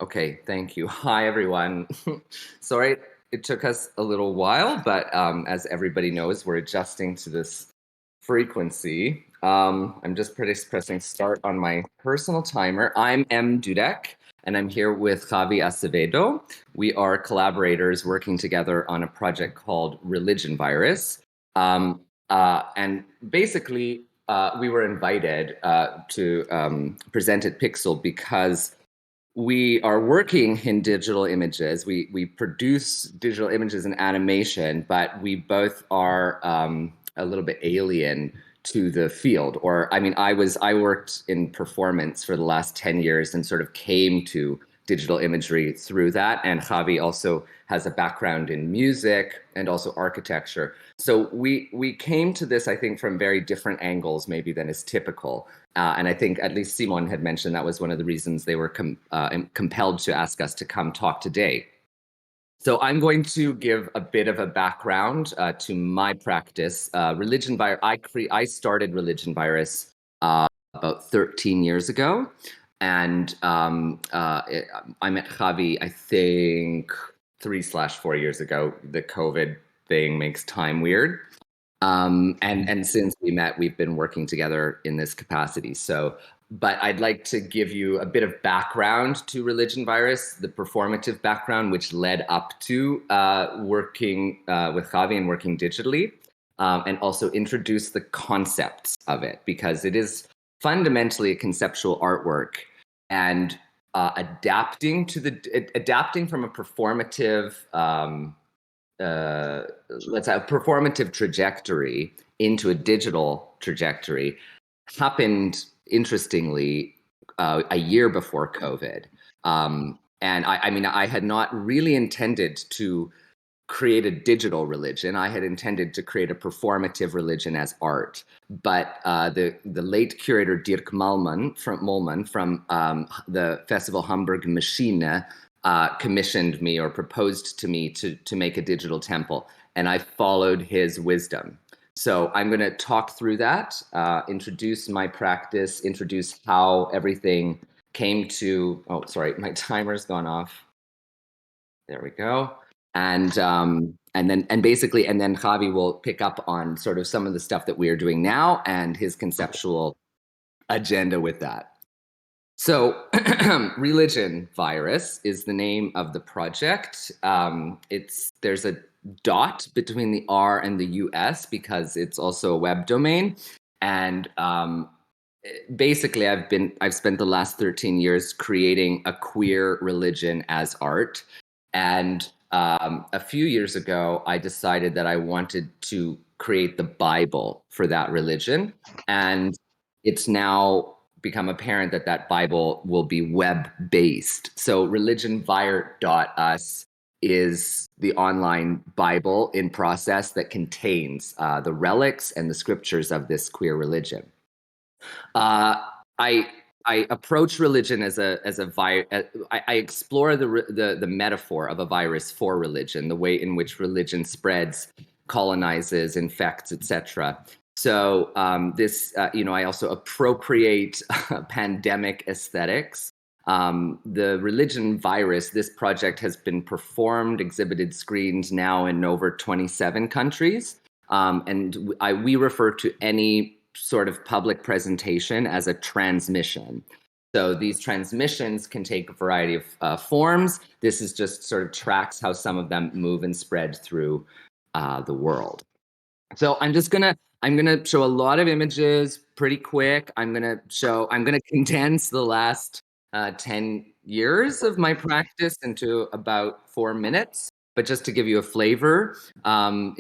Okay, thank you. Hi, everyone. Sorry, it took us a little while, but as everybody knows, we're adjusting to this frequency. I'm just pressing start on my personal timer. I'm Dudeck, and I'm here with Javi Acevedo. We are collaborators working together on a project called Religion Virus. And basically, we were invited to present at Pixel because we are working in digital images. We produce digital images and animation, but we both are a little bit alien to the field. Or I mean, I worked in performance for the last 10 years and sort of came to digital imagery through that. And Javi also has a background in music and also architecture. So we came to this, I think, from very different angles, maybe than is typical. And I think at least Simon had mentioned that was one of the reasons they were compelled to ask us to come talk today. So I'm going to give a bit of a background to my practice. I started Religion Virus about 13 years ago. And I met Javi, I think, 3/4 years ago. The COVID thing makes time weird. And since we met, we've been working together in this capacity. But I'd like to give you a bit of background to Religion Virus, the performative background, which led up to working with Javi and working digitally, and also introduce the concepts of it, because it is fundamentally a conceptual artwork, and adapting from a performative let's say a performative trajectory into a digital trajectory happened, interestingly, a year before COVID. And I mean, I had not really intended to create a digital religion. I had intended to create a performative religion as art. But the late curator Dirk Malman from the festival Hamburg Maschine commissioned me or proposed to me to make a digital temple, and I followed his wisdom. So I'm going to talk through that, introduce my practice, introduce how everything came to. Oh, sorry, my timer's gone off. There we go. And then Javi will pick up on sort of some of the stuff that we are doing now and his conceptual agenda with that. So, Religion Virus is the name of the project. There's a dot between the R and the US because it's also a web domain. And basically, I've spent the last 13 years creating a queer religion as art. And a few years ago, I decided that I wanted to create the Bible for that religion. And it's now become apparent that that Bible will be web-based. So religionvire.us is the online Bible in process that contains the relics and the scriptures of this queer religion. I approach religion as a virus. I explore the metaphor of a virus for religion, the way in which religion spreads, colonizes, infects, etc. So I also appropriate pandemic aesthetics. The Religion Virus, this project has been performed, exhibited, screened now in over 27 countries. And we refer to any sort of public presentation as a transmission. So these transmissions can take a variety of forms. This is just sort of tracks how some of them move and spread through the world. So I'm gonna show a lot of images pretty quick. I'm gonna condense the last 10 years of my practice into about 4 minutes. But just to give you a flavor, one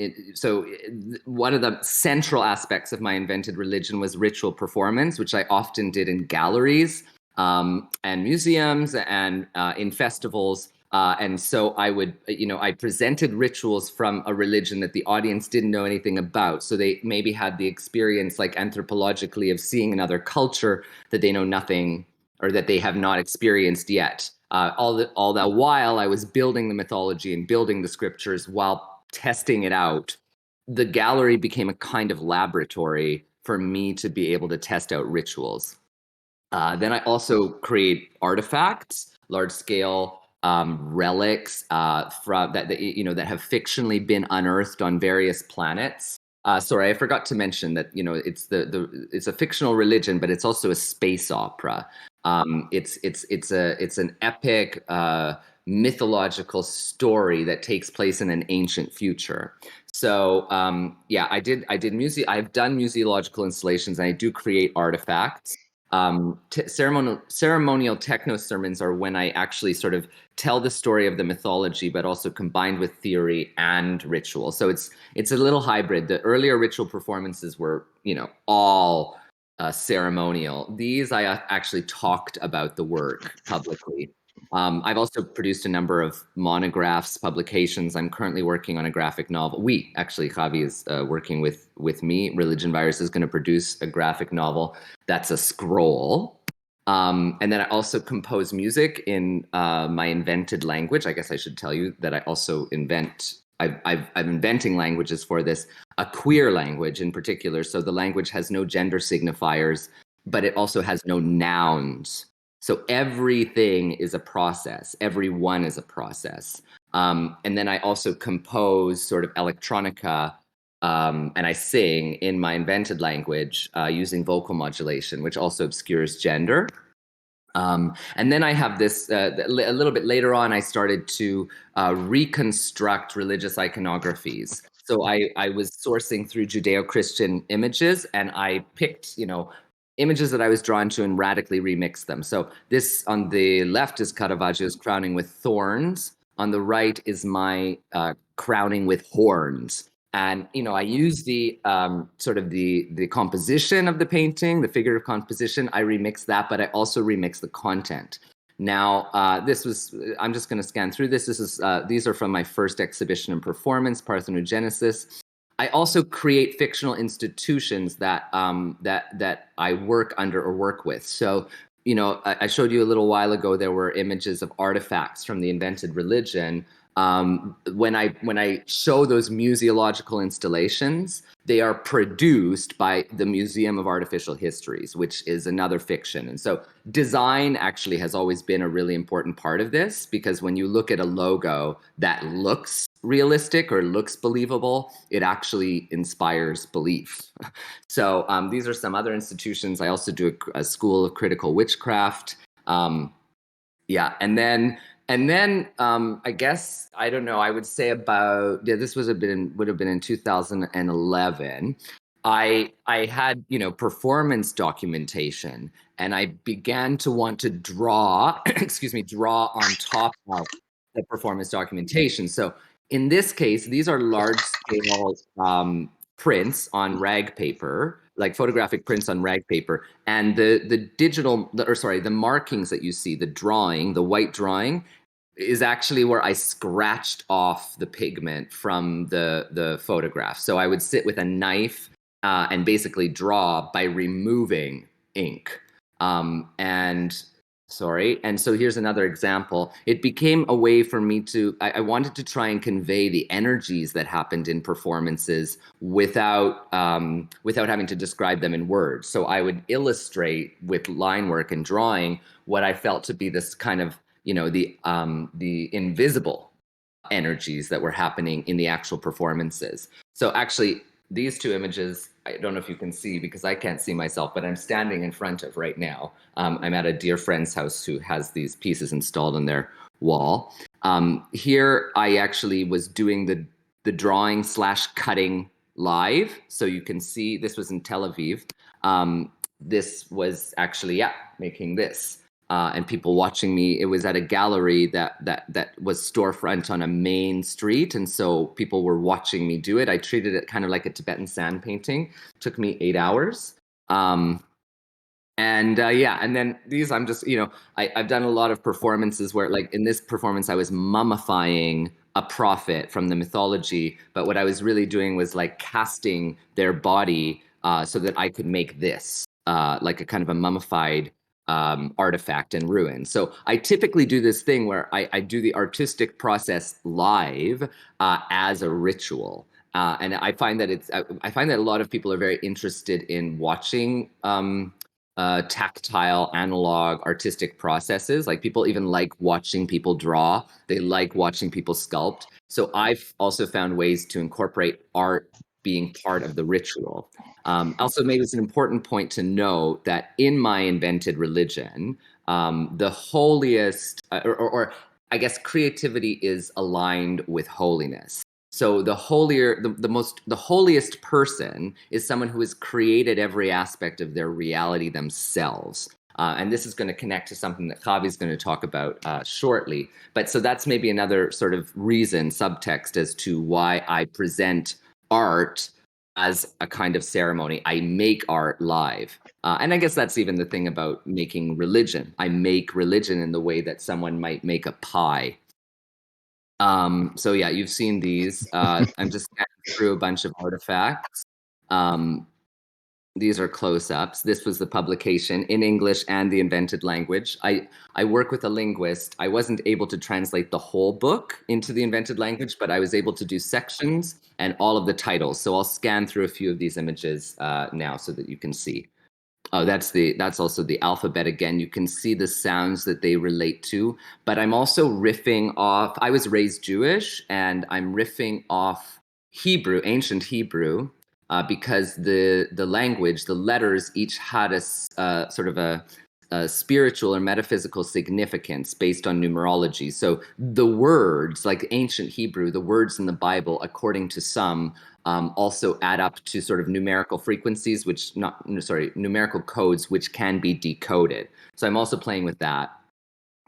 of the central aspects of my invented religion was ritual performance, which I often did in galleries and museums and in festivals. And so I presented rituals from a religion that the audience didn't know anything about. So they maybe had the experience, like anthropologically, of seeing another culture that they know nothing or that they have not experienced yet. All that while I was building the mythology and building the scriptures while testing it out, the gallery became a kind of laboratory for me to be able to test out rituals. Then I also create artifacts large-scale relics from that have fictionally been unearthed on various planets. Sorry, I forgot to mention that it's a fictional religion, but it's also a space opera. It's an epic mythological story that takes place in an ancient future. So yeah, I did music. I've done museological installations, and I do create artifacts. Ceremonial techno sermons are when I actually sort of tell the story of the mythology, but also combined with theory and ritual. So it's a little hybrid. The earlier ritual performances were, all ceremonial. These I actually talked about the work publicly. I've also produced a number of monographs, publications. I'm currently working on a graphic novel. Javi is working with me. Religion Virus is going to produce a graphic novel that's a scroll. And then I also compose music in my invented language. I guess I should tell you that I also invent. I'm inventing languages for this, a queer language in particular. So the language has no gender signifiers, but it also has no nouns. So everything is a process. Everyone is a process. And then I also compose sort of electronica, and I sing in my invented language using vocal modulation, which also obscures gender. And then I have this, a little bit later on, I started to reconstruct religious iconographies. So I was sourcing through Judeo-Christian images, and I picked, images that I was drawn to and radically remixed them. So this on the left is Caravaggio's crowning with thorns. On the right is my crowning with horns. And I use the sort of the composition of the painting, the figurative composition. I remix that, but I also remix the content. Now, I'm just going to scan through this. These are from my first exhibition and performance, Parthenogenesis. I also create fictional institutions that I work under or work with. So, I showed you a little while ago, there were images of artifacts from the invented religion. When I show those museological installations, they are produced by the Museum of Artificial Histories, which is another fiction. And so design actually has always been a really important part of this, because when you look at a logo that looks realistic or looks believable, it actually inspires belief. So these are some other institutions. I also do a school of critical witchcraft. Yeah, and then I guess, I don't know, I would say about, yeah, this would have been in 2011. I had, performance documentation, and I began to want to draw, excuse me, draw on top of the performance documentation. So in this case, these are large scale prints on rag paper, like photographic prints on rag paper, and the markings that you see, the white drawing, is actually where I scratched off the pigment from the photograph. So I would sit with a knife and basically draw by removing ink. And so here's another example. It became a way for me I wanted to try and convey the energies that happened in performances without having to describe them in words. So I would illustrate with line work and drawing what I felt to be this kind of, the invisible energies that were happening in the actual performances. So actually, these two images, I don't know if you can see because I can't see myself, but I'm standing in front of right now. I'm at a dear friend's house who has these pieces installed on their wall. Here, I actually was doing the drawing / cutting live. So you can see, this was in Tel Aviv. This was actually, yeah, making this. And people watching me. It was at a gallery that was storefront on a main street, and so people were watching me do it. I treated it kind of like a Tibetan sand painting. It took me 8 hours. And then these, I'm just, I've done a lot of performances where, like in this performance, I was mummifying a prophet from the mythology, but what I was really doing was like casting their body so that I could make this, like a kind of a mummified artifact and ruin. So I typically do this thing where I do the artistic process live as a ritual. And I find that a lot of people are very interested in watching tactile, analog, artistic processes. Like people even like watching people draw. They like watching people sculpt. So I've also found ways to incorporate art being part of the ritual. Also, maybe it's an important point to note that in my invented religion, the holiest, or I guess creativity is aligned with holiness. So the holier, the holiest person is someone who has created every aspect of their reality themselves. And this is going to connect to something that Javi is going to talk about shortly. But so that's maybe another sort of reason, subtext, as to why I present art as a kind of ceremony. I make art live. And I guess that's even the thing about making religion. I make religion in the way that someone might make a pie. So yeah, you've seen these. I'm just scanning through a bunch of artifacts. Um, these are close-ups. This was the publication in English and the invented language. I work with a linguist. I wasn't able to translate the whole book into the invented language, but I was able to do sections and all of the titles. So I'll scan through a few of these images now so that you can see. Oh, that's also the alphabet again. You can see the sounds that they relate to, but I'm also riffing off. I was raised Jewish, and I'm riffing off Hebrew, ancient Hebrew, because the language, the letters, each had sort of a spiritual or metaphysical significance based on numerology. So the words, like ancient Hebrew, the words in the Bible, according to some, also add up to sort of numerical frequencies, which not, sorry, numerical codes, which can be decoded. So I'm also playing with that.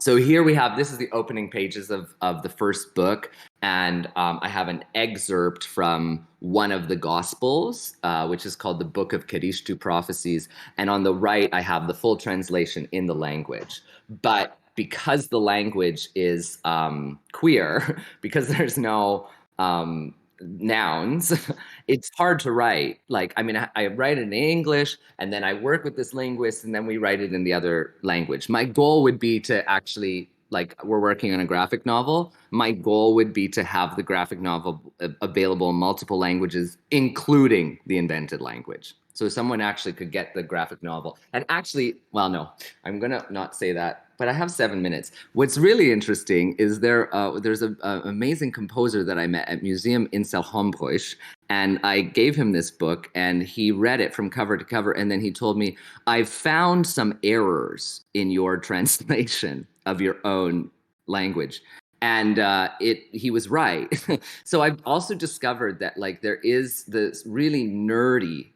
So here we have, this is the opening pages of the first book. And I have an excerpt from one of the Gospels, which is called the Book of Kerishtu Prophecies. And on the right, I have the full translation in the language. But because the language is queer, because there's no nouns, it's hard to write. Like, I mean, I write it in English, and then I work with this linguist, and then we write it in the other language. My goal would be to actually, like, we're working on a graphic novel. My goal would be to have the graphic novel available in multiple languages, including the invented language. So someone actually could get the graphic novel. And actually, well, no, I'm gonna not say that, but I have 7 minutes. What's really interesting is there's an amazing composer that I met at Museum in Selhambruch, and I gave him this book, and he read it from cover to cover, and then he told me, "I've found some errors in your translation of your own language." And he was right. So I've also discovered that, like, there is this really nerdy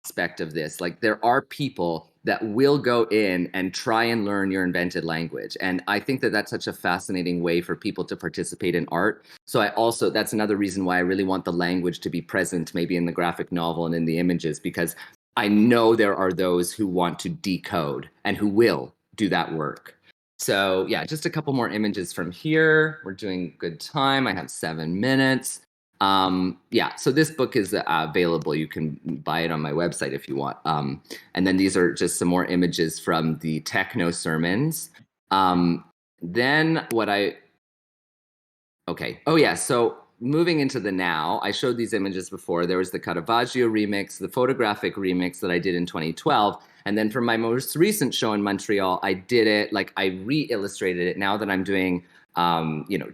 aspect of this. Like, there are people that will go in and try and learn your invented language. And I think that that's such a fascinating way for people to participate in art. So I also, that's another reason why I really want the language to be present, maybe in the graphic novel and in the images, because I know there are those who want to decode and who will do that work. So yeah, just a couple more images from here. We're doing good time. I have 7 minutes. Yeah, so this book is available. You can buy it on my website if you want. And then these are just some more images from the techno sermons. Then what I, okay. Oh yeah, so moving into the now, I showed these images before. There was the Caravaggio remix, the photographic remix that I did in 2012. And then for my most recent show in Montreal, I did it, like I re-illustrated it. Now that I'm doing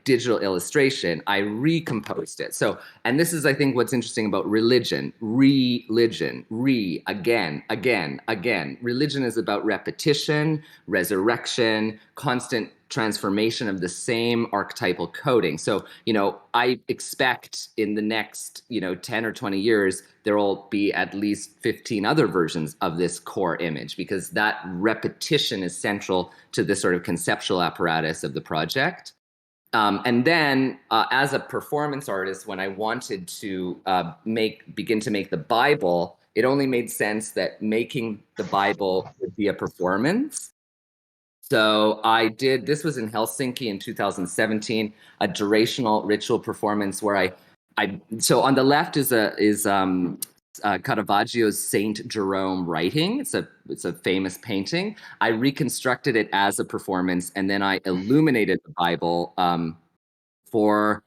digital illustration, I recomposed it. So, and this is, I think, what's interesting about religion. Religion, again, again, again. Religion is about repetition, resurrection, constant transformation of the same archetypal coding. So, I expect in the next, 10 or 20 years, there will be at least 15 other versions of this core image, because that repetition is central to this sort of conceptual apparatus of the project. And then, as a performance artist, when I wanted to begin to make the Bible, it only made sense that making the Bible would be a performance. So I did, this was in Helsinki in 2017, a durational ritual performance where so on the left is Caravaggio's Saint Jerome writing. It's a famous painting. I reconstructed it as a performance, and then I illuminated the Bible for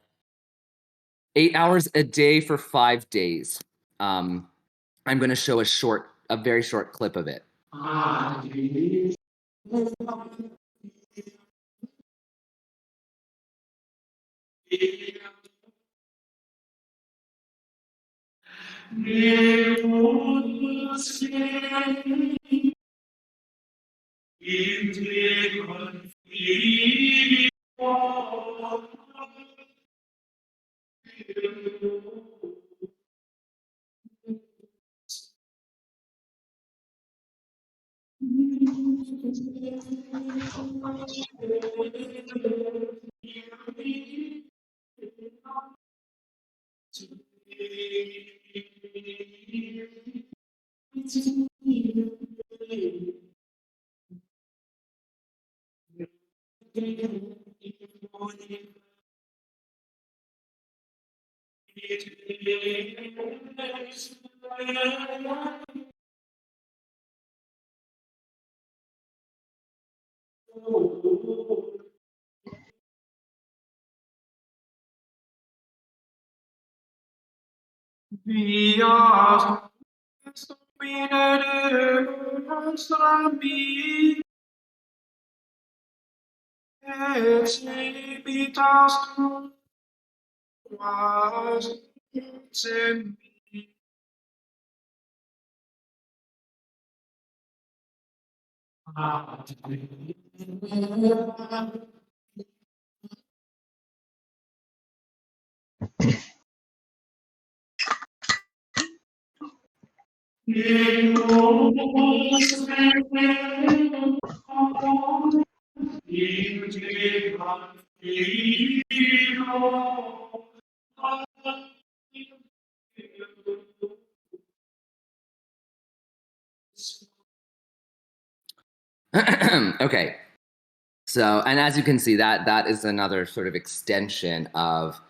8 hours a day for 5 days. I'm going to show a very short clip of it. Okay. So, and as you can see, that is another sort of extension of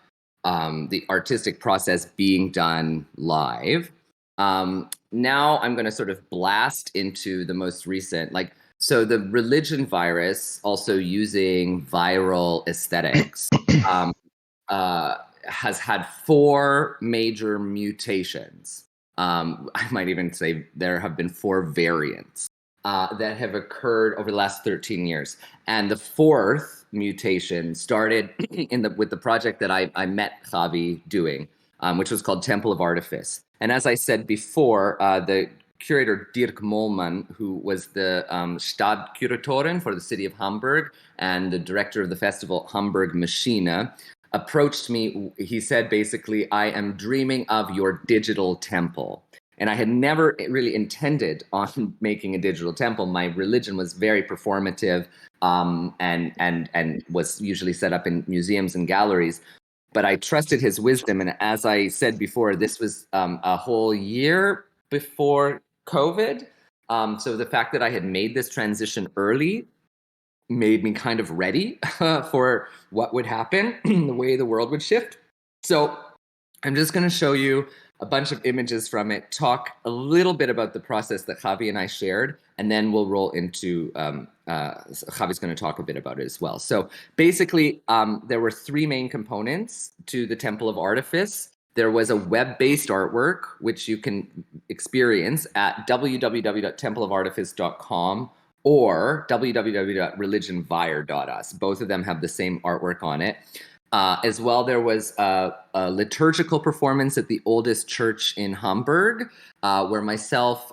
the artistic process being done live. Now I'm going to sort of blast into the most recent, like, so the religion virus, also using viral aesthetics, uh, has had 4 major mutations. I might even say there have been 4 variants that have occurred over the last 13 years. And the 4th mutation started with the project that I met Javi doing, which was called Temple of Artifice. And as I said before, the curator Dirk Mollmann, who was the Stadtkuratorin for the city of Hamburg and the director of the festival Hamburg Maschine, approached me. He said, basically, I am dreaming of your digital temple. And I had never really intended on making a digital temple. My religion was very performative, and was usually set up in museums and galleries. But I trusted his wisdom. And as I said before, this was a whole year before COVID. So the fact that I had made this transition early made me kind of ready for what would happen, the way the world would shift. So I'm just going to show you a bunch of images from it, talk a little bit about the process that Javi and I shared, and then we'll roll into, Javi's going to talk a bit about it as well. So basically, there were 3 main components to the Temple of Artifice. There was a web-based artwork, which you can experience at www.templeofartifice.com or www.religionvire.us. Both of them have the same artwork on it. As well, there was a liturgical performance at the oldest church in Hamburg, where myself,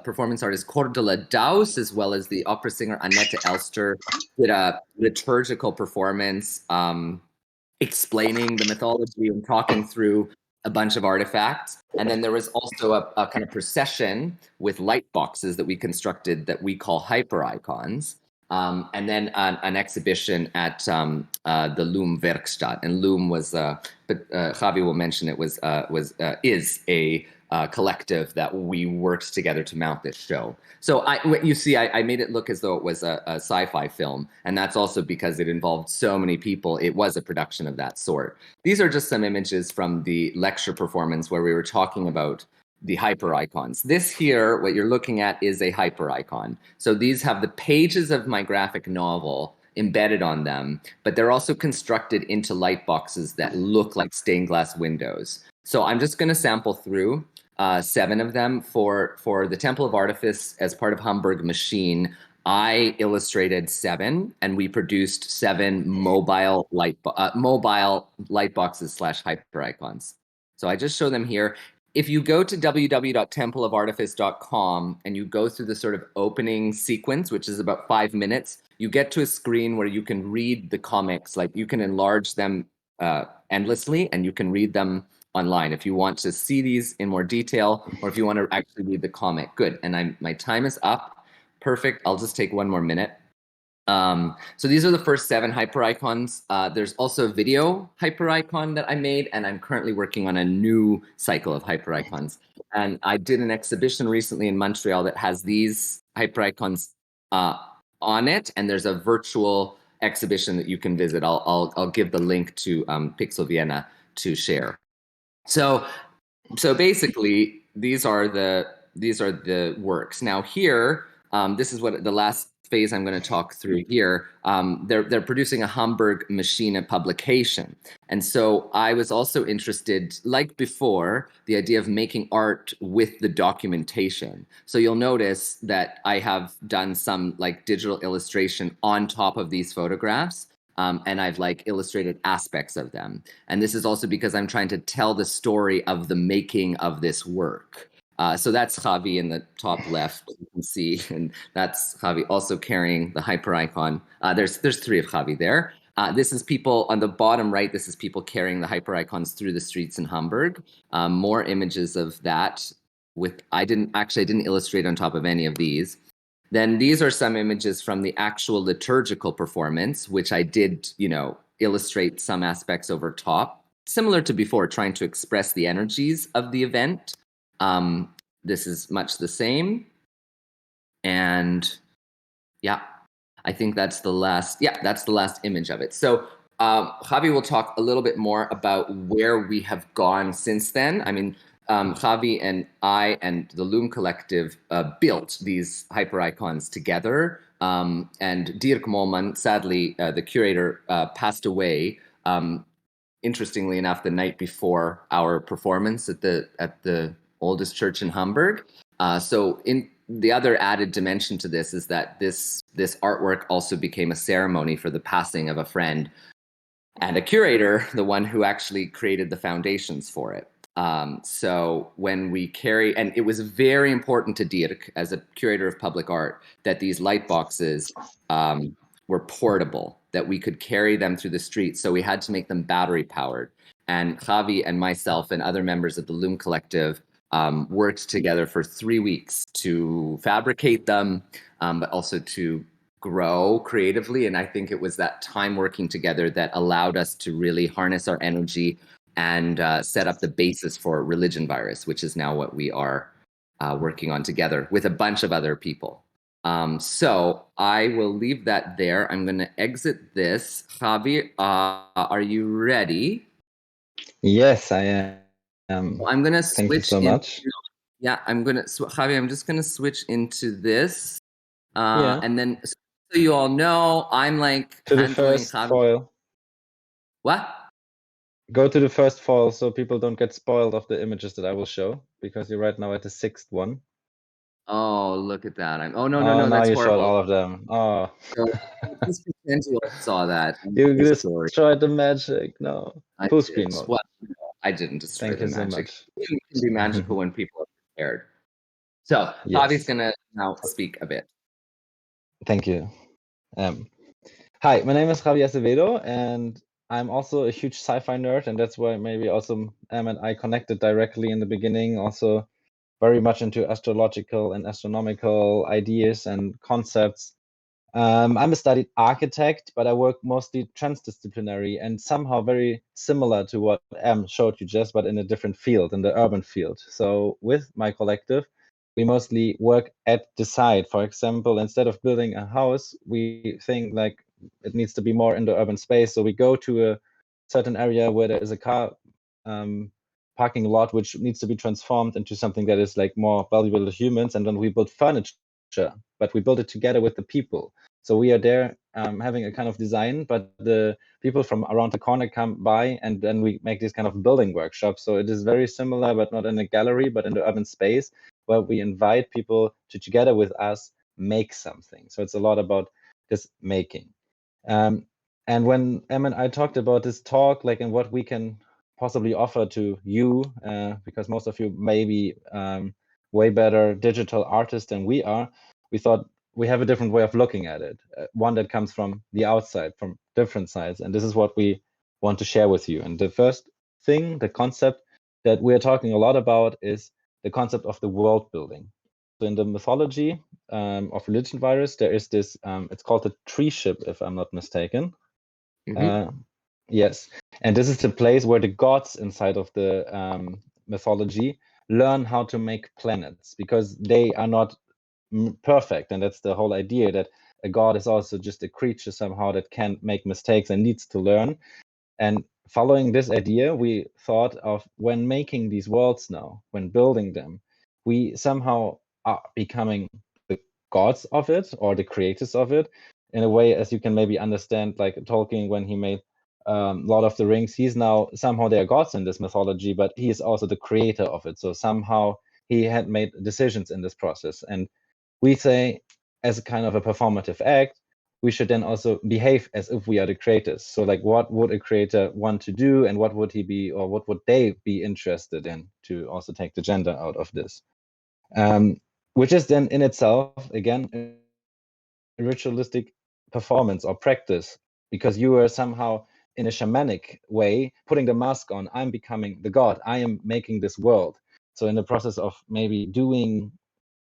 performance artist Cordula Daus, as well as the opera singer Annette Elster, did a liturgical performance explaining the mythology and talking through a bunch of artifacts. And then there was also a kind of procession with light boxes that we constructed that we call hypericons. And then an exhibition at the Loom Werkstatt. And Loom was, but Javi will mention it is a collective that we worked together to mount this show. So you see, I made it look as though it was a sci-fi film, and that's also because it involved so many people. It was a production of that sort. These are just some images from the lecture performance where we were talking about the hypericons. This here, what you're looking at, is a hypericon. So these have the pages of my graphic novel embedded on them, but they're also constructed into light boxes that look like stained glass windows. So I'm just going to sample through. 7 of them for the Temple of Artifice as part of Hamburg Machine. I illustrated 7, and we produced 7 mobile light boxes / hyper icons. So I just show them here. If you go to www.templeofartifice.com and you go through the sort of opening sequence, which is about 5 minutes, you get to a screen where you can read the comics. Like, you can enlarge them endlessly, and you can read them online if you want to see these in more detail, or if you want to actually read the comic. Good. And my time is up. Perfect. I'll just take one more minute. So these are the first 7 hyper icons. There's also a video hyper icon that I made, and I'm currently working on a new cycle of hyper icons. And I did an exhibition recently in Montreal that has these hyper icons on it, and there's a virtual exhibition that you can visit. I'll give the link to PIXELvienna to share. So basically, these are the works. Now here, this is what the last phase I'm going to talk through here. They're producing a Hamburg Machine publication, and so I was also interested, like before, the idea of making art with the documentation. So you'll notice that I have done some like digital illustration on top of these photographs. And I've like illustrated aspects of them. And this is also because I'm trying to tell the story of the making of this work. So that's Javi in the top left, you can see, and that's Javi also carrying the hyper icon. There's 3 of Javi there. This is people on the bottom right. This is people carrying the hyper icons through the streets in Hamburg. More images of that. I didn't illustrate on top of any of these. Then these are some images from the actual liturgical performance, which I did, illustrate some aspects over top, similar to before, trying to express the energies of the event. This is much the same. And yeah, I think that's the last image of it. So Javi will talk a little bit more about where we have gone since then. I mean, Javi and I and the Loom Collective built these hyper icons together. And Dirk Mollman, sadly, the curator, passed away. Interestingly enough, the night before our performance at the oldest church in Hamburg. So in the other added dimension to this is that this artwork also became a ceremony for the passing of a friend and a curator, the one who actually created the foundations for it. So when we carry, and it was very important to Dirk as a curator of public art that these light boxes were portable, that we could carry them through the streets. So we had to make them battery powered. And Javi and myself and other members of the Loom Collective worked together for 3 weeks to fabricate them, but also to grow creatively. And I think it was that time working together that allowed us to really harness our energy and set up the basis for Religion Virus, which is now what we are working on together with a bunch of other people. So I will leave that there. I'm going to exit this. Javi, are you ready? Yes, I am. Well, I'm going to switch. Thank you so much. Yeah, Javi, I'm just going to switch into this. Yeah. And then, so you all know, I'm like To the handling first Javi. foil. What? Go to the first foil so people don't get spoiled of the images that I will show, because you're right now at the 6th one. Oh, look at that. No, now that's you horrible. showed all of them. Oh. So, just pretend you all saw that. You destroyed the magic. No. Full screen mode. Well, I didn't destroy the magic. So it can be magical when people are prepared. So yes. Javi's going to now speak a bit. Thank you. Hi, my name is Javi Acevedo, and I'm also a huge sci-fi nerd, and that's why maybe also Em and I connected directly in the beginning, also very much into astrological and astronomical ideas and concepts. I'm a studied architect, but I work mostly transdisciplinary and somehow very similar to what Em showed you just, but in a different field, in the urban field. So with my collective, we mostly work at the site. For example, instead of building a house, we think like it needs to be more in the urban space. So we go to a certain area where there is a car parking lot, which needs to be transformed into something that is like more valuable to humans. And then we build furniture, but we build it together with the people. So we are there having a kind of design, but the people from around the corner come by, and then we make these kind of building workshops. So it is very similar, but not in a gallery, but in the urban space, where we invite people to, together with us, make something. So it's a lot about this making. And when Em and I talked about this talk, like, and what we can possibly offer to you, because most of you may be way better digital artists than we are, we thought we have a different way of looking at it, one that comes from the outside, from different sides. And this is what we want to share with you. And the first thing, the concept that we're talking a lot about, is the concept of the world building. So in the mythology of Religion Virus, there is this, it's called the tree ship, if I'm not mistaken. Yes, and this is the place where the gods inside of the mythology learn how to make planets, because they are not perfect, and that's the whole idea, that a god is also just a creature somehow that can make mistakes and needs to learn. And following this idea, we thought of, when making these worlds now, when building them, we somehow are becoming the gods of it, or the creators of it, in a way, as you can maybe understand, like Tolkien, when he made Lord of the Rings, he's now somehow, they are gods in this mythology, but he is also the creator of it. So somehow he had made decisions in this process. And we say, as a kind of a performative act, we should then also behave as if we are the creators. So like, what would a creator want to do, and what would he be, or what would they be interested in, to also take the gender out of this? Which is then in itself, again, a ritualistic performance or practice, because you are somehow, in a shamanic way, putting the mask on. I'm becoming the god. I am making this world. So in the process of maybe doing,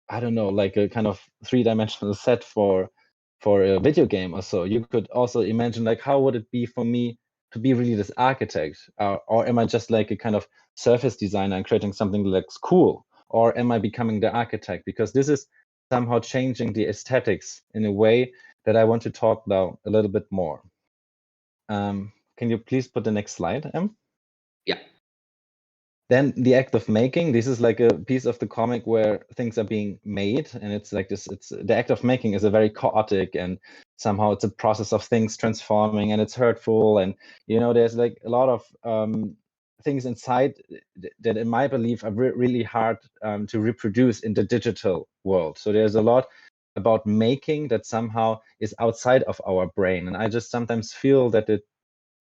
I don't know, like a kind of three-dimensional set for a video game or so, you could also imagine, like, how would it be for me to be really this architect, or am I just like a kind of surface designer and creating something that looks cool, or am I becoming the architect? Because this is somehow changing the aesthetics in a way that I want to talk now a little bit more. Can you please put the next slide, Em? Yeah. Then the act of making, this is like a piece of the comic where things are being made, and it's like this, it's, the act of making is a very chaotic, and somehow it's a process of things transforming, and it's hurtful, and there's like a lot of things inside that, in my belief, are really hard to reproduce in the digital world. So there's a lot about making that somehow is outside of our brain, and I just sometimes feel that the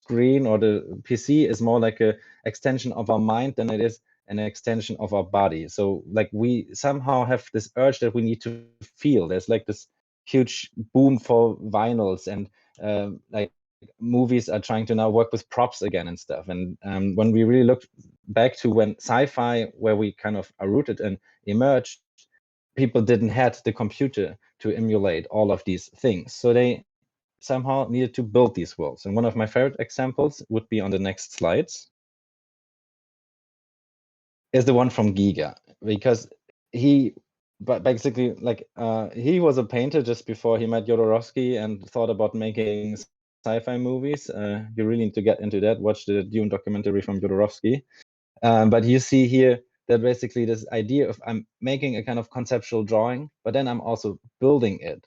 screen or the PC is more like a extension of our mind than it is an extension of our body. So like, we somehow have this urge that we need to feel. There's like this huge boom for vinyls, and like, movies are trying to now work with props again and stuff. And when we really look back to when sci-fi, where we kind of are rooted and emerged, people didn't had the computer to emulate all of these things. So they somehow needed to build these worlds. And one of my favorite examples would be on the next slides, is the one from Giga, because he, but basically, like, he was a painter just before he met Jodorowsky and thought about making sci-fi movies. You really need to get into that, watch the Dune documentary from Jodorowsky. But you see here that basically this idea of, I'm making a kind of conceptual drawing, but then I'm also building it.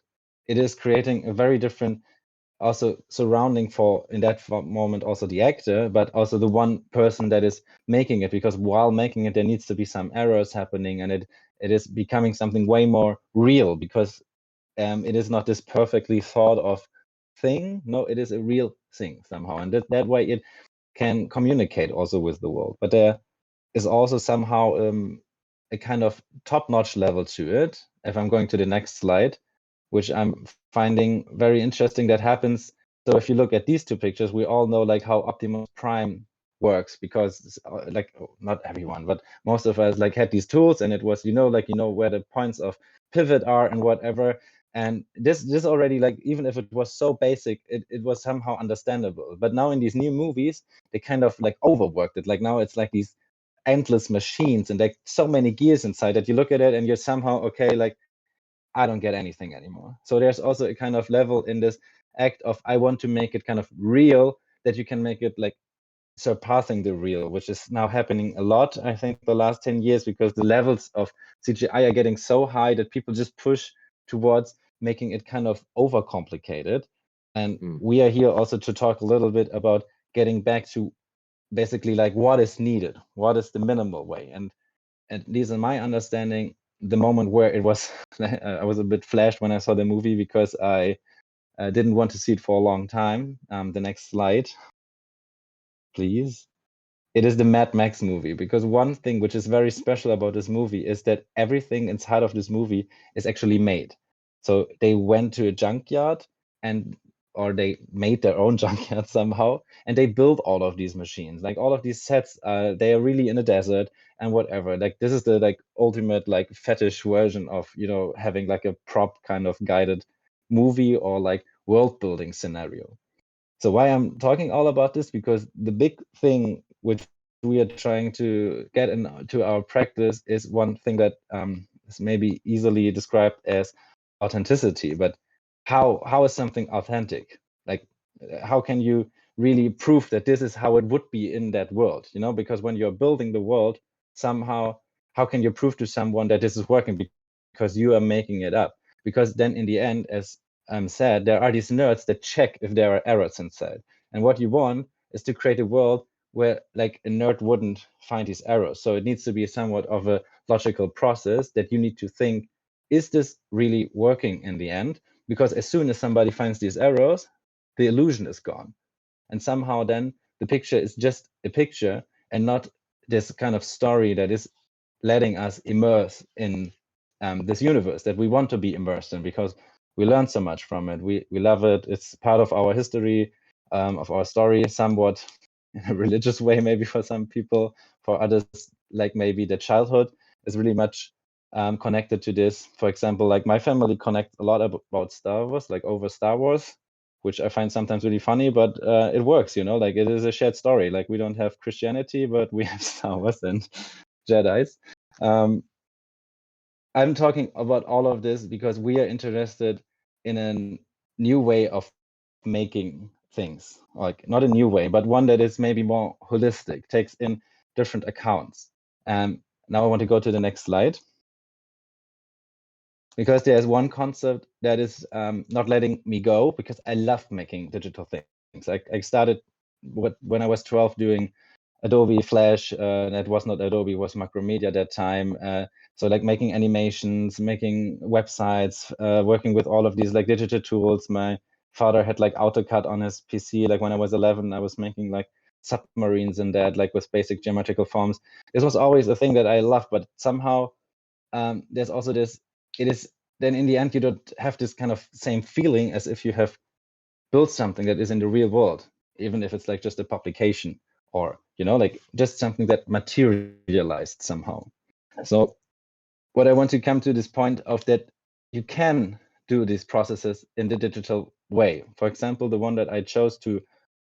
It is creating a very different, also surrounding, for in that moment, also the actor, but also the one person that is making it, because while making it, there needs to be some errors happening, and it is becoming something way more real, because it is not this perfectly thought of thing. No, it is a real thing somehow, and that way it can communicate also with the world. But there is also somehow a kind of top-notch level to it. If I'm going to the next slide, which I'm finding very interesting, that happens. So if you look at these two pictures, we all know like how Optimus Prime works, because like, not everyone, but most of us like had these tools, and it was, like, where the points of pivot are and whatever. And this already, like, even if it was so basic, it was somehow understandable. But now in these new movies, they kind of like overworked it. Like, now it's like these endless machines, and like so many gears inside, that you look at it and you're somehow, okay, like, I don't get anything anymore. So there's also a kind of level in this act of, I want to make it kind of real, that you can make it like surpassing the real, which is now happening a lot, I think, the last 10 years, because the levels of CGI are getting so high that people just push towards making it kind of overcomplicated. And we are here also to talk a little bit about getting back to basically like what is needed, what is the minimal way. And at least in my understanding, the moment where it was, I was a bit flashed when I saw the movie because I didn't want to see it for a long time. The next slide, please. It is the Mad Max movie, because one thing which is very special about this movie is that everything inside of this movie is actually made. So they went to a junkyard or they made their own junkyard somehow, and they built all of these machines. Like all of these sets, they are really in a desert and whatever. Like this is the like ultimate like fetish version of, you know, having like a prop kind of guided movie or like world building scenario. So why I'm talking all about this, because the big thing which we are trying to get into our practice is one thing that is maybe easily described as authenticity. But how is something authentic? Like how can you really prove that this is how it would be in that world? You know, because when you're building the world, somehow, how can you prove to someone that this is working because you are making it up? Because then in the end, as said, there are these nerds that check if there are errors inside. And what you want is to create a world where like a nerd wouldn't find these errors. So it needs to be somewhat of a logical process that you need to think, is this really working in the end? Because as soon as somebody finds these errors, the illusion is gone. And somehow then the picture is just a picture and not this kind of story that is letting us immerse in this universe that we want to be immersed in, because we learn so much from it. We love it. It's part of our history, of our story, somewhat in a religious way, maybe for some people. For others, like maybe the childhood is really much connected to this. For example, like my family connects a lot about Star Wars, like over Star Wars, which I find sometimes really funny, but it works, you know, like it is a shared story. Like we don't have Christianity, but we have Star Wars and Jedis. I'm talking about all of this because we are interested in a new way of making things, like not a new way, but one that is maybe more holistic, takes in different accounts. Now I want to go to the next slide, because there's one concept that is not letting me go, because I love making digital things. I started when I was 12 doing Adobe Flash. That was not Adobe, it was Macromedia at that time. So like making animations, making websites, working with all of these like digital tools. My father had like AutoCAD on his PC. Like when I was 11, I was making like submarines in that, like with basic geometrical forms. This was always a thing that I loved, but somehow there's also this, it is then in the end, you don't have this kind of same feeling as if you have built something that is in the real world, even if it's like just a publication or, you know, like just something that materialized somehow. So what I want to come to this point of that you can do these processes in the digital way. For example, the one that I chose to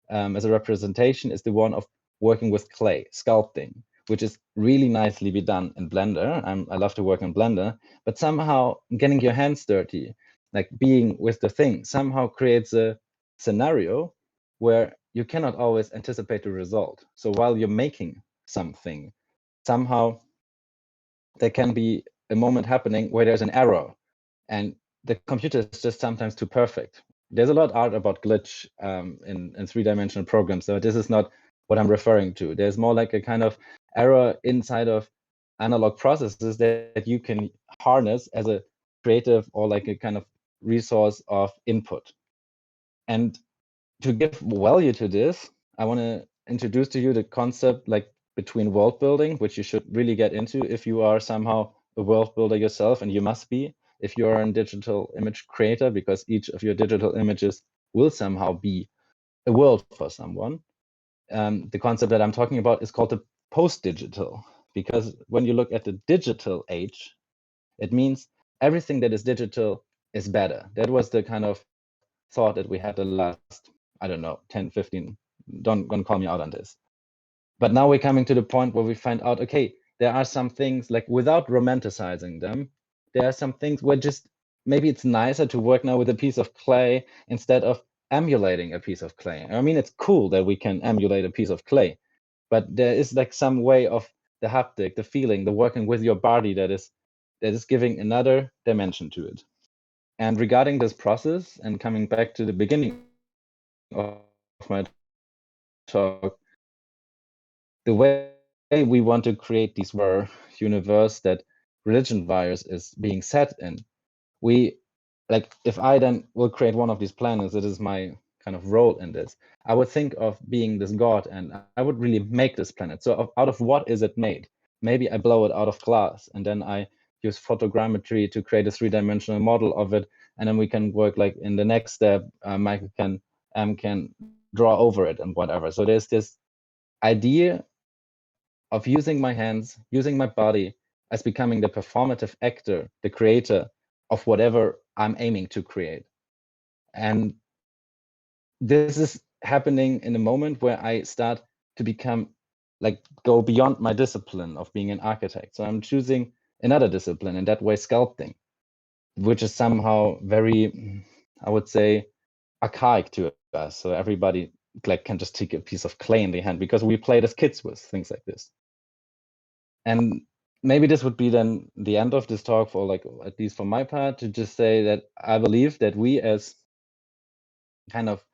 as a representation is the one of working with clay, sculpting, which is really nicely be done in Blender. I love to work in Blender, but somehow getting your hands dirty, like being with the thing, somehow creates a scenario where you cannot always anticipate the result. So while you're making something, somehow there can be a moment happening where there's an error and the computer is just sometimes too perfect. There's a lot of art about glitch in three-dimensional programs, so this is not what I'm referring to. There's more like a kind of error inside of analog processes that you can harness as a creative or like a kind of resource of input. And to give value to this, I want to introduce to you the concept like between world building, which you should really get into if you are somehow a world builder yourself, and you must be if you are a digital image creator, because each of your digital images will somehow be a world for someone. The concept that I'm talking about is called the post-digital, because when you look at the digital age, it means everything that is digital is better. That was the kind of thought that we had the last, I don't know, 10, 15, don't call me out on this. But now we're coming to the point where we find out, okay, there are some things like without romanticizing them, there are some things where just maybe it's nicer to work now with a piece of clay instead of emulating a piece of clay. I mean, it's cool that we can emulate a piece of clay, but there is like some way of the haptic, the feeling, the working with your body that is giving another dimension to it. And regarding this process, and coming back to the beginning of my talk, the way we want to create these universe that religion virus is being set in, we like if I then will create one of these planets, it is my kind of role in this. I would think of being this god, and I would really make this planet. So out of what is it made? Maybe I blow it out of glass, and then I use photogrammetry to create a 3-dimensional model of it, and then we can work like in the next step. Michael can draw over it and whatever. So there's this idea of using my hands, using my body as becoming the performative actor, the creator of whatever I'm aiming to create. And this is happening in a moment where I start to become like go beyond my discipline of being an architect. So I'm choosing another discipline, in that way sculpting, which is somehow very, I would say, archaic to us. So everybody like can just take a piece of clay in their hand because we played as kids with things like this. And maybe this would be then the end of this talk, for like at least for my part, to just say that I believe that we as kind of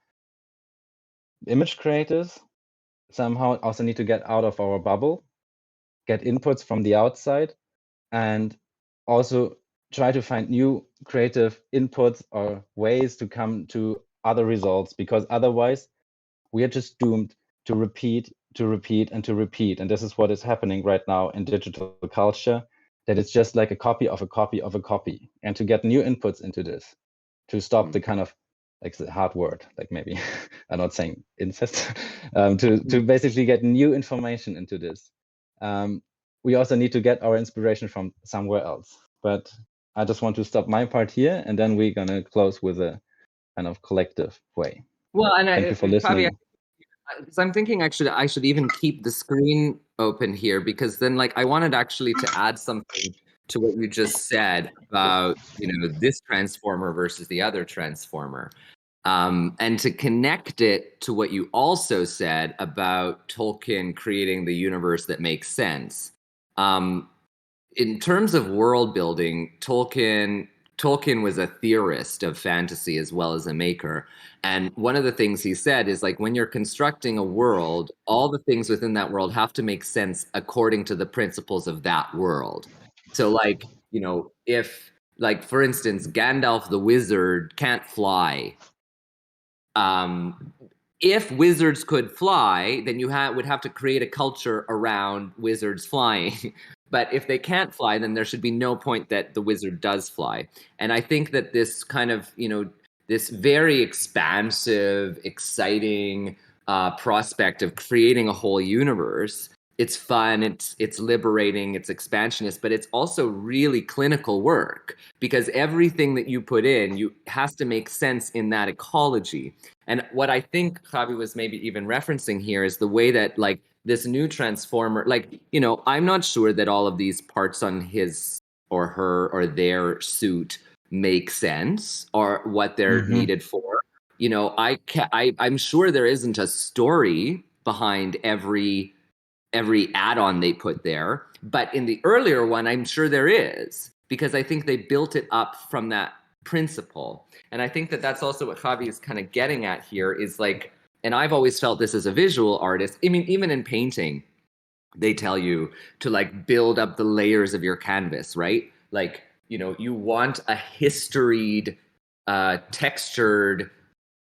image creators somehow also need to get out of our bubble, get inputs from the outside, and also try to find new creative inputs or ways to come to other results, because otherwise we are just doomed to repeat, to repeat, and to repeat. And this is what is happening right now in digital culture, that it's just like a copy of a copy of a copy. And to get new inputs into this, to stop the kind of like the hard word, like maybe I'm not saying incest, to basically get new information into this. We also need to get our inspiration from somewhere else. But I just want to stop my part here, and then we're gonna close with a kind of collective way. Well, and Thank you for listening. because I'm thinking actually I should even keep the screen open here, because then like I wanted actually to add something to what you just said about, this transformer versus the other transformer. And to connect it to what you also said about Tolkien creating the universe that makes sense. In terms of world building, Tolkien was a theorist of fantasy as well as a maker. And one of the things he said is like when you're constructing a world, all the things within that world have to make sense according to the principles of that world. So like, if like for instance, Gandalf the wizard can't fly. If wizards could fly, then you would have to create a culture around wizards flying. But if they can't fly, then there should be no point that the wizard does fly. And I think that this kind of, this very expansive, exciting prospect of creating a whole universe, it's fun, it's liberating, it's expansionist, but it's also really clinical work, because everything that you put in, you has to make sense in that ecology. And what I think Javi was maybe even referencing here is the way that like this new transformer, like, I'm not sure that all of these parts on his or her or their suit make sense or what they're needed for. I'm sure there isn't a story behind every add-on they put there, but in the earlier one, I'm sure there is, because I think they built it up from that principle. And I think that that's also what Javi is kind of getting at here is like, and I've always felt this as a visual artist. I mean, even in painting, they tell you to like build up the layers of your canvas, right? Like, you want a historied, textured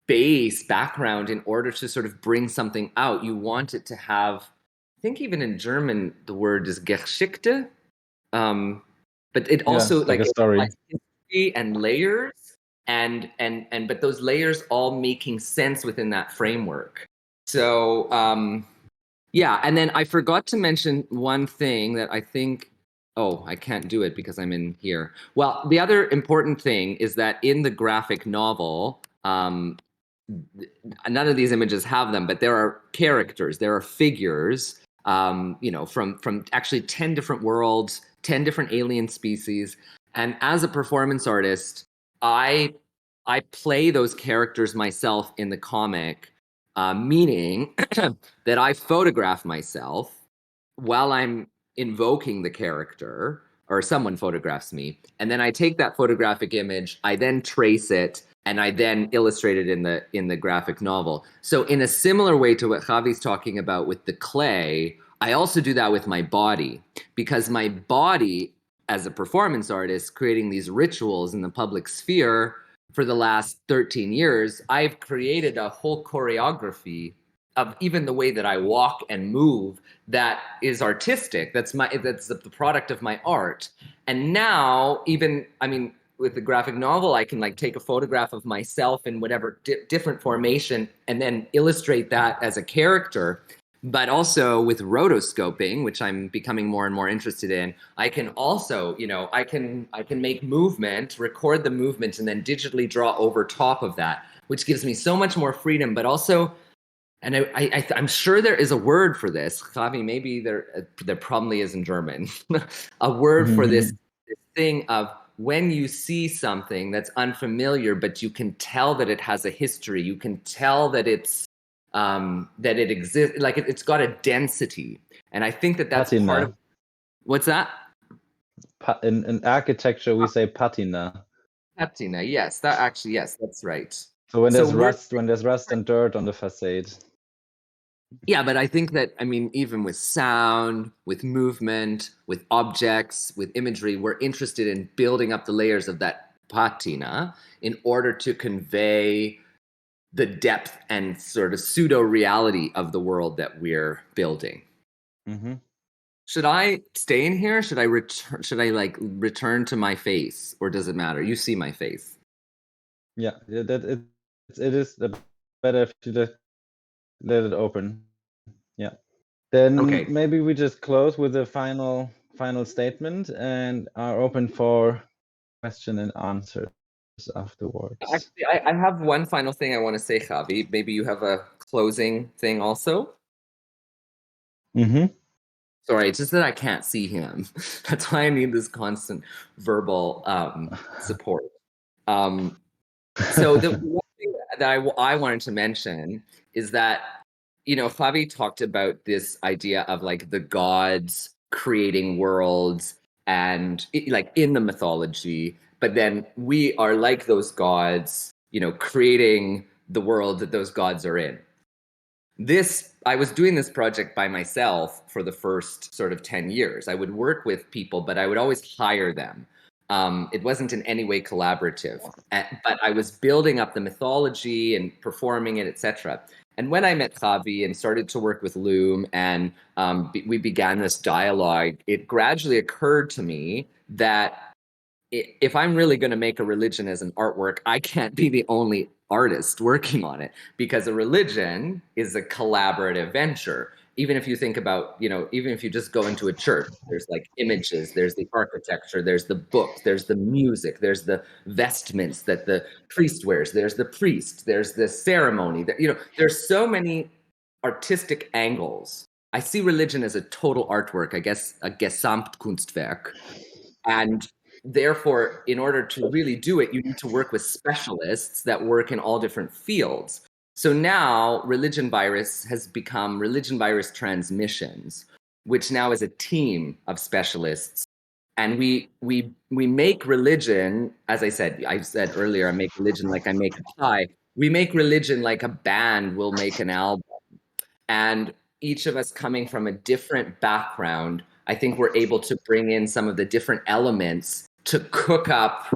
base background in order to sort of bring something out. You want it to have, I think even in German, the word is Geschichte. But it also like a it story. implies history and layers, and but those layers all making sense within that framework. So yeah, and then I forgot to mention one thing that I think. Oh, I can't do it because I'm in here. Well, the other important thing is that in the graphic novel, none of these images have them, but there are characters, there are figures, from actually 10 different worlds, 10 different alien species. And as a performance artist, I play those characters myself in the comic, meaning that I photograph myself while I'm invoking the character, or someone photographs me, and then I take that photographic image, I then trace it, and I then illustrate it in the graphic novel. So in a similar way to what Javi's talking about with the clay, I also do that with my body, because my body as a performance artist creating these rituals in the public sphere for the last 13 years, I've created a whole choreography of even the way that I walk and move that is artistic. That's the product of my art. And now, even, I mean, with the graphic novel, I can like take a photograph of myself in whatever different formation and then illustrate that as a character. But also with rotoscoping, which I'm becoming more and more interested in, I can also, I can make movement, record the movement, and then digitally draw over top of that, which gives me so much more freedom. But also, and I'm sure there is a word for this, Javi. Maybe there probably is in German, a word for this thing of when you see something that's unfamiliar, but you can tell that it has a history. You can tell that that it exists, like it's got a density. And I think that that's Patina. part of, what's that? In architecture, we say patina. Patina, yes, that actually, yes, that's right. So when there's rust and dirt on the facade. Yeah, but I think that, I mean, even with sound, with movement, with objects, with imagery, we're interested in building up the layers of that patina in order to convey the depth and sort of pseudo reality of the world that we're building. Mm-hmm. Should I stay in here? Should I return? Should I like return to my face, or does it matter? You see my face. Yeah, it is better if you let it open. Yeah. Then Okay. maybe we just close with a final statement and are open for question and answers afterwards. Actually, I have one final thing I want to say, Javi. Maybe you have a closing thing also. Mm-hmm. Sorry, it's just that I can't see him. That's why I need this constant verbal support. So the one thing that I wanted to mention is that, Javi talked about this idea of like the gods creating worlds and like in the mythology, but then we are like those gods, creating the world that those gods are in. I was doing this project by myself for the first sort of 10 years. I would work with people, but I would always hire them. It wasn't in any way collaborative, but I was building up the mythology and performing it, etc. And when I met Javi and started to work with Loom, and we began this dialogue, it gradually occurred to me that if I'm really going to make a religion as an artwork, I can't be the only artist working on it, because a religion is a collaborative venture. Even if you think about, even if you just go into a church, there's like images, there's the architecture, there's the books, there's the music, there's the vestments that the priest wears, there's the priest, there's the ceremony, there's so many artistic angles. I see religion as a total artwork, I guess, a Gesamtkunstwerk. And therefore, in order to really do it, you need to work with specialists that work in all different fields. So now Religion Virus has become Religion Virus Transmissions, which now is a team of specialists. And we make religion, as I said earlier, I make religion like I make a pie. We make religion like a band will make an album. And each of us coming from a different background, I think we're able to bring in some of the different elements to cook up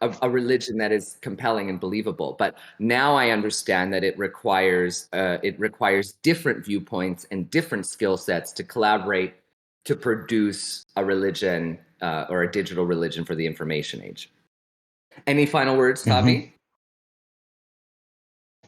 a religion that is compelling and believable. But now I understand that it requires different viewpoints and different skill sets to collaborate to produce a religion or a digital religion for the information age. Any final words, Javi?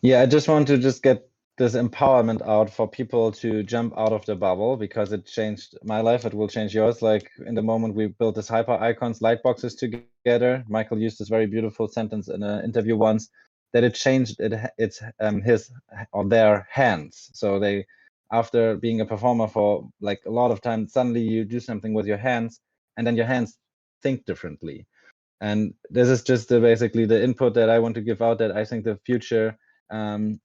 Yeah, I just want to get this empowerment out for people to jump out of the bubble, because it changed my life. It will change yours. Like in the moment we built this hyper icons light boxes together, Michael used this very beautiful sentence in an interview once, that it changed his or their hands. So they, after being a performer for like a lot of time, suddenly you do something with your hands, and then your hands think differently. And this is just basically the input that I want to give out, that I think the future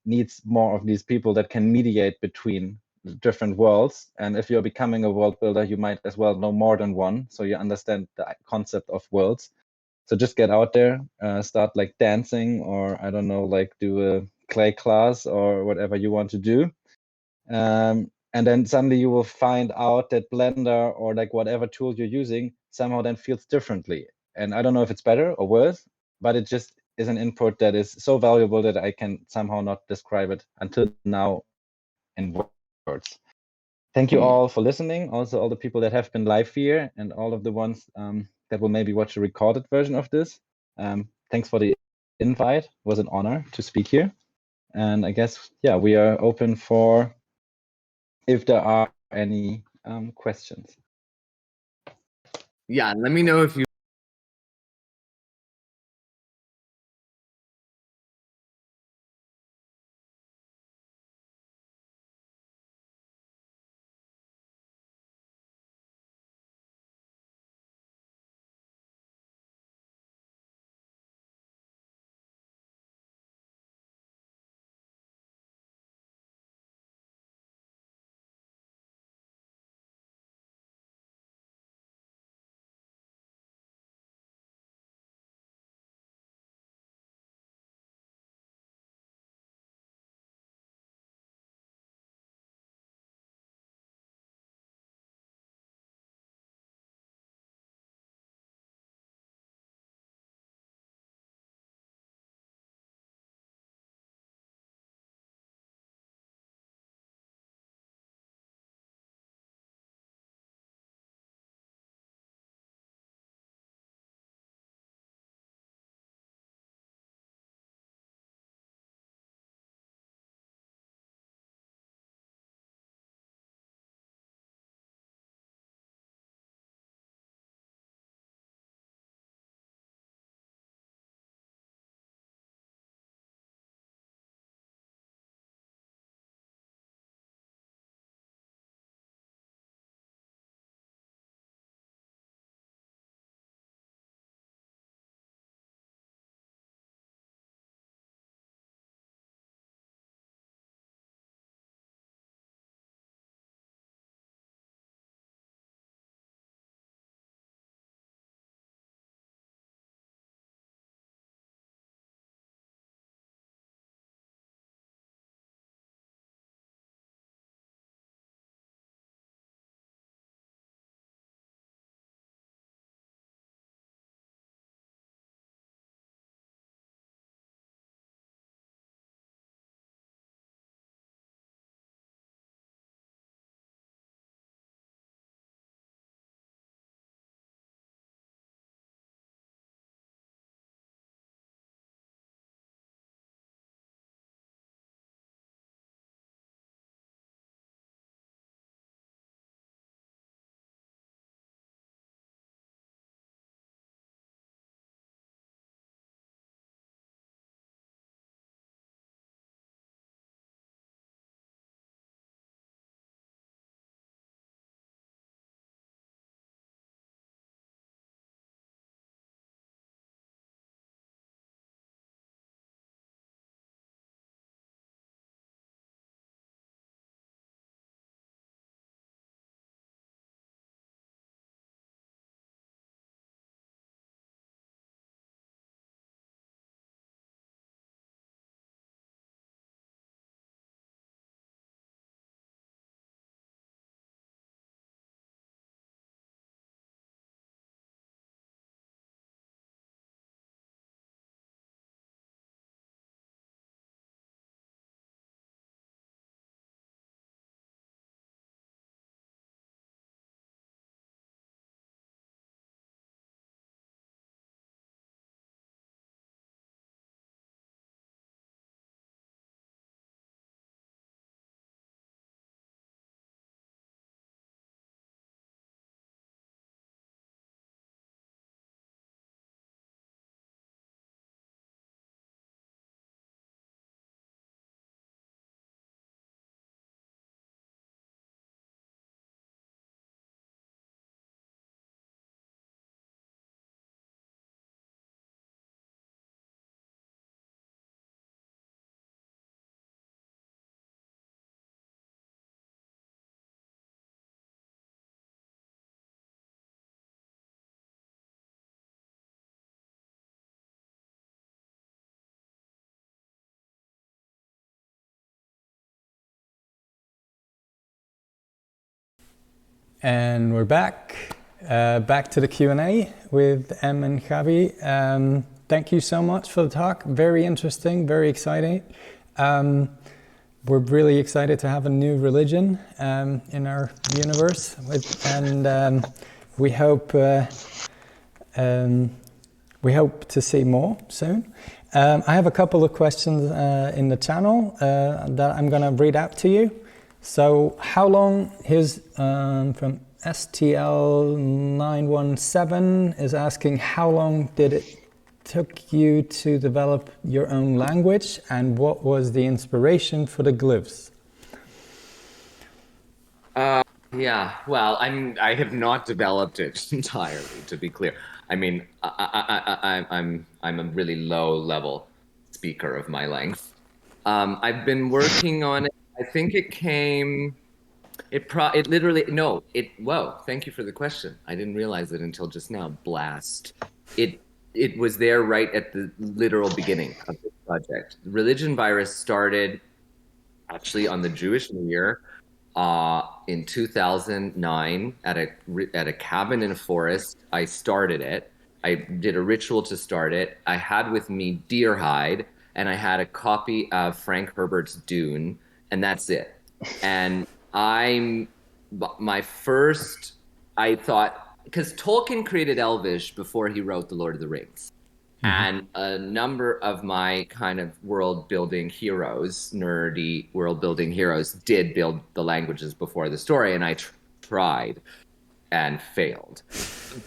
needs more of these people that can mediate between different worlds. And if you're becoming a world builder, you might as well know more than one, so you understand the concept of worlds. So just get out there, start like dancing, or I don't know, like do a clay class or whatever you want to do. And then suddenly you will find out that Blender or like whatever tool you're using somehow then feels differently. And I don't know if it's better or worse, but it just is an input that is so valuable that I can somehow not describe it until now in words. Thank you all for listening. Also, all the people that have been live here and all of the ones that will maybe watch a recorded version of this. Thanks for the invite. It was an honor to speak here. And I guess, yeah, we are open for if there are any questions. Yeah, let me know if you And we're back to the Q&A with Em and Javi. Thank you so much for the talk. Very interesting, very exciting. We're really excited to have a new religion in our universe, and we hope to see more soon. I have a couple of questions in the channel that I'm going to read out to you. So how long, here's from STL917 is asking, how long did it took you to develop your own language, and what was the inspiration for the glyphs? Yeah, well, I have not developed it entirely, to be clear. I mean, I'm a really low level speaker of my length. I've been working on it. I think it came. It literally no. Whoa! Thank you for the question. I didn't realize it until just now. Blast. It was there right at the literal beginning of the project. Religion Virus started actually on the Jewish New Year in 2009 at a cabin in a forest. I started it. I did a ritual to start it. I had with me deer hide, and I had a copy of Frank Herbert's Dune, and that's it. And my first, I thought, because Tolkien created Elvish before he wrote The Lord of the Rings. And a number of my kind of world building heroes, nerdy world building heroes, did build the languages before the story, and I tried and failed.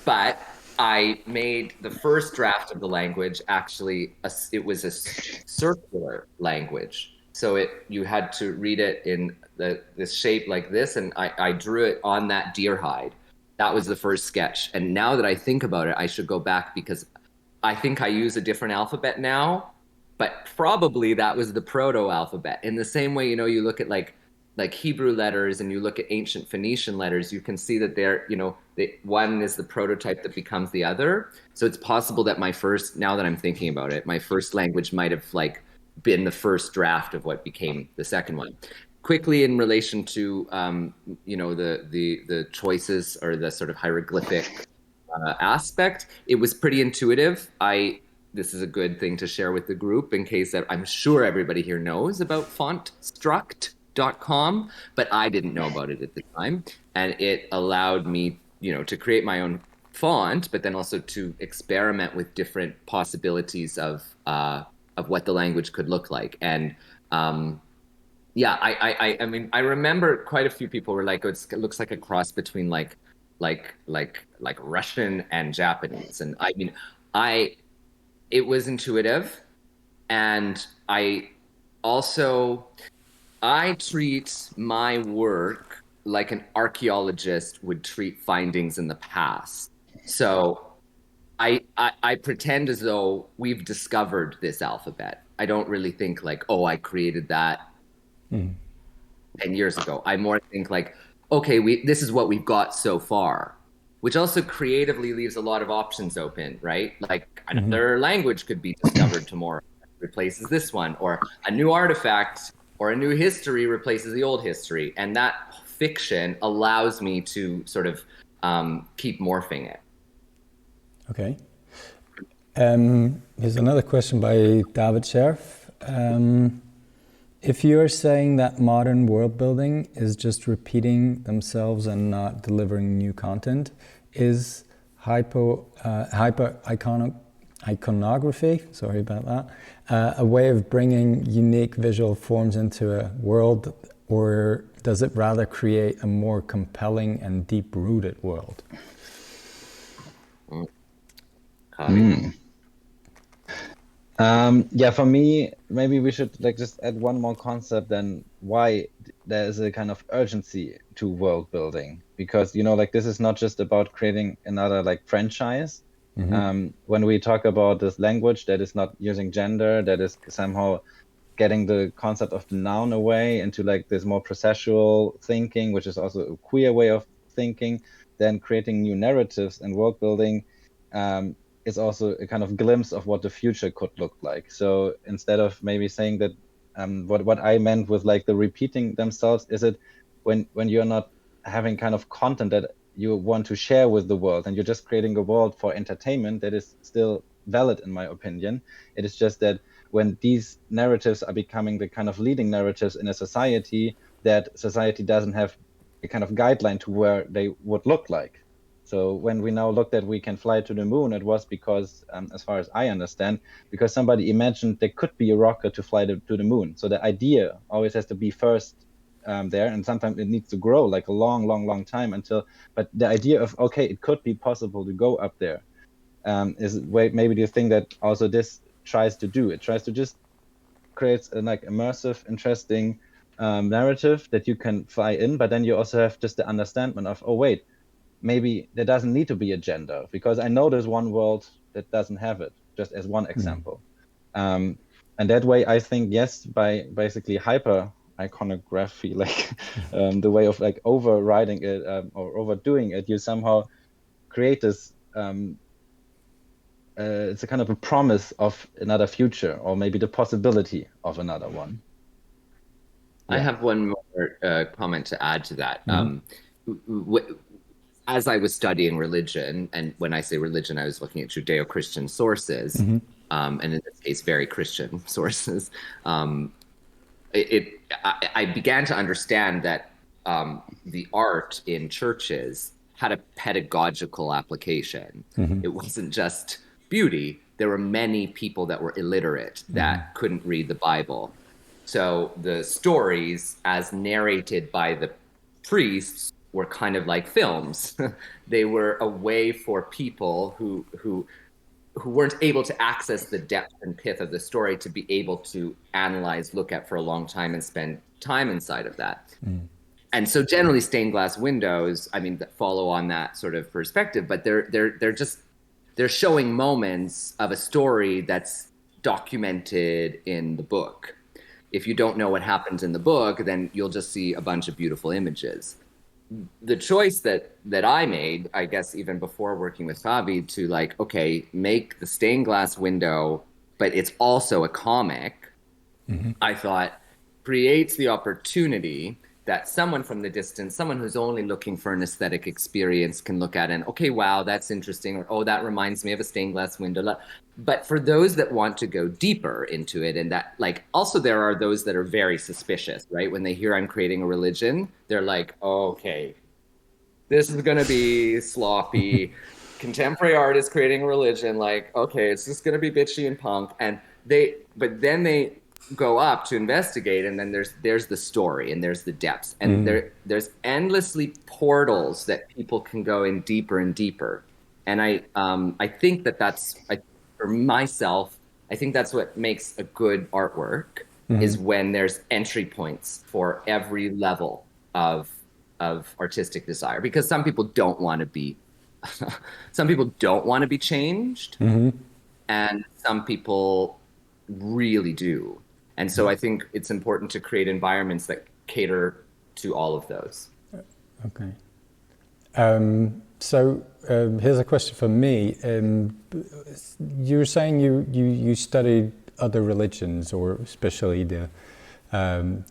But I made the first draft of the language. Actually, it was a circular language, so you had to read it in this shape like this, and I drew it on that deer hide. That was the first sketch. And now that I think about it, I should go back, because I think I use a different alphabet now, but probably that was the proto-alphabet. In the same way, you look at like Hebrew letters and you look at ancient Phoenician letters, you can see that one is the prototype that becomes the other. So it's possible that now that I'm thinking about it, my first language might have been the first draft of what became the second one. Quickly, in relation to the choices or the sort of hieroglyphic aspect, it was pretty intuitive. This is a good thing to share with the group, in case that I'm sure everybody here knows about fontstruct.com, but I didn't know about it at the time, and it allowed me to create my own font, but then also to experiment with different possibilities of what the language could look like. And yeah, I mean, I remember quite a few people were like, oh, it looks like a cross between like Russian and Japanese. And I mean, it was intuitive. And I treat my work like an archaeologist would treat findings in the past. So I pretend as though we've discovered this alphabet. I don't really think I created that 10 years ago. I more think okay, this is what we've got so far, which also creatively leaves a lot of options open, right? Another language could be discovered tomorrow, replaces this one, or a new artifact or a new history replaces the old history. And that fiction allows me to sort of keep morphing it. Okay. Here's another question by David Scherf. If you're saying that modern world building is just repeating themselves and not delivering new content, is hypericonography, sorry about that, a way of bringing unique visual forms into a world, or does it rather create a more compelling and deep-rooted world? Yeah, for me, maybe we should just add one more concept, then why there is a kind of urgency to world building, because this is not just about creating another franchise. When we talk about this language that is not using gender, that is somehow getting the concept of the noun away into this more processual thinking, which is also a queer way of thinking, then creating new narratives and world building is also a kind of glimpse of what the future could look like. So instead of maybe saying that what I meant with the repeating themselves, is it when you're not having kind of content that you want to share with the world, and you're just creating a world for entertainment, that is still valid in my opinion. It is just that when these narratives are becoming the kind of leading narratives in a society, that society doesn't have a kind of guideline to where they would look like. So when we now looked at we can fly to the moon, it was because, as far as I understand, because somebody imagined there could be a rocket to fly to the moon. So the idea always has to be first there, and sometimes it needs to grow like a long time until. But the idea of, okay, it could be possible to go up there, is maybe the thing that also this tries to do. It tries to just create a like immersive, interesting narrative that you can fly in, but then you also have just the understanding of, oh wait, maybe there doesn't need to be a gender, because I know there's one world that doesn't have it, just as one example. And that way, I think, yes, by basically hyper iconography, like the way of like overriding it or overdoing it, you somehow create this, it's a kind of a promise of another future, or maybe the possibility of another one. I have one more comment to add to that. As I was studying religion, and when I say religion, I was looking at Judeo-Christian sources, and in this case, very Christian sources. I began to understand that the art in churches had a pedagogical application. It wasn't just beauty. There were many people that were illiterate that couldn't read the Bible. So the stories, as narrated by the priests, were kind of like films. They were a way for people who weren't able to access the depth and pith of the story to be able to analyze, look at for a long time, and spend time inside of that. And so generally stained glass windows, I mean, that follow on that sort of perspective, but they're showing moments of a story that's documented in the book. If you don't know what happens in the book, then you'll just see a bunch of beautiful images. The choice that I made, I guess even before working with Javi, to like, okay, make the stained glass window, but it's also a comic, I thought creates the opportunity that someone from the distance, someone who's only looking for an aesthetic experience, can look at and, okay, wow, that's interesting, or oh, that reminds me of a stained glass window. But for those that want to go deeper into it, and that, like, also there are those that are very suspicious, right? When they hear I'm creating a religion, they're like, oh, okay, this is going to be sloppy. Contemporary art is creating a religion. Like, okay, it's just going to be bitchy and punk. But then they go up to investigate, and then there's the story, and there's the depths, and there's endlessly portals that people can go in deeper and deeper. And I think that's for myself, I think that's what makes a good artwork, is when there's entry points for every level of artistic desire, because some people don't want to be changed, and some people really do. And so I think it's important to create environments that cater to all of those. Okay. So here's a question for me. You were saying you studied other religions, or especially the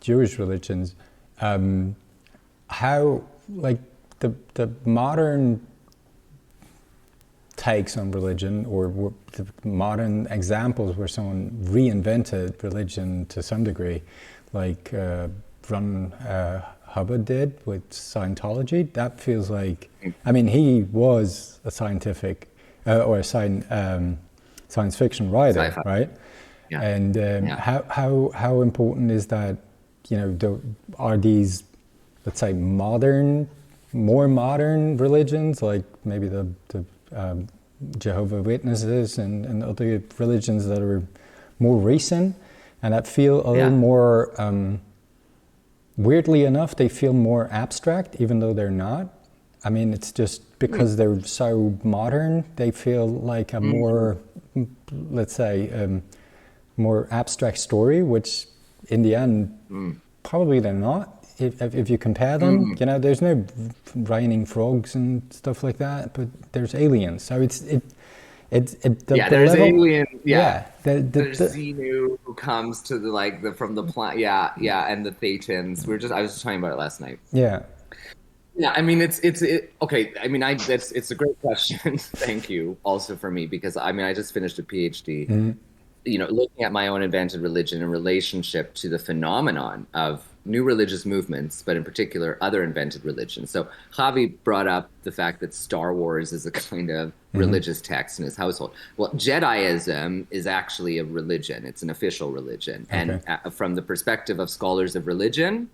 Jewish religions. How, like, the modern takes on religion, or the modern examples where someone reinvented religion to some degree, like Ron Hubbard did with Scientology, that feels like, I mean, he was a scientific or a science fiction writer, sci-fi, right? Yeah. And how important is that? You know, are these, let's say, more modern religions, like maybe the Jehovah's Witnesses and other religions that are more recent, and that feel a little more, weirdly enough, they feel more abstract, even though they're not. I mean, it's just because they're so modern, they feel like a more, let's say, more abstract story, which in the end, probably they're not. If you compare them, you know, there's no raining frogs and stuff like that, but there's aliens. So there's alien. There's Xenu who comes to from the planet. And the Thetans. I was just talking about it last night. Yeah. Yeah, I mean, okay. I mean, it's a great question. Thank you also for me, because I mean, I just finished a PhD, looking at my own invented religion in relationship to the phenomenon of new religious movements, but in particular other invented religions. So Javi brought up the fact that Star Wars is a kind of religious text in his household. Well, Jediism is actually a religion. It's an official religion. Okay. And from the perspective of scholars of religion,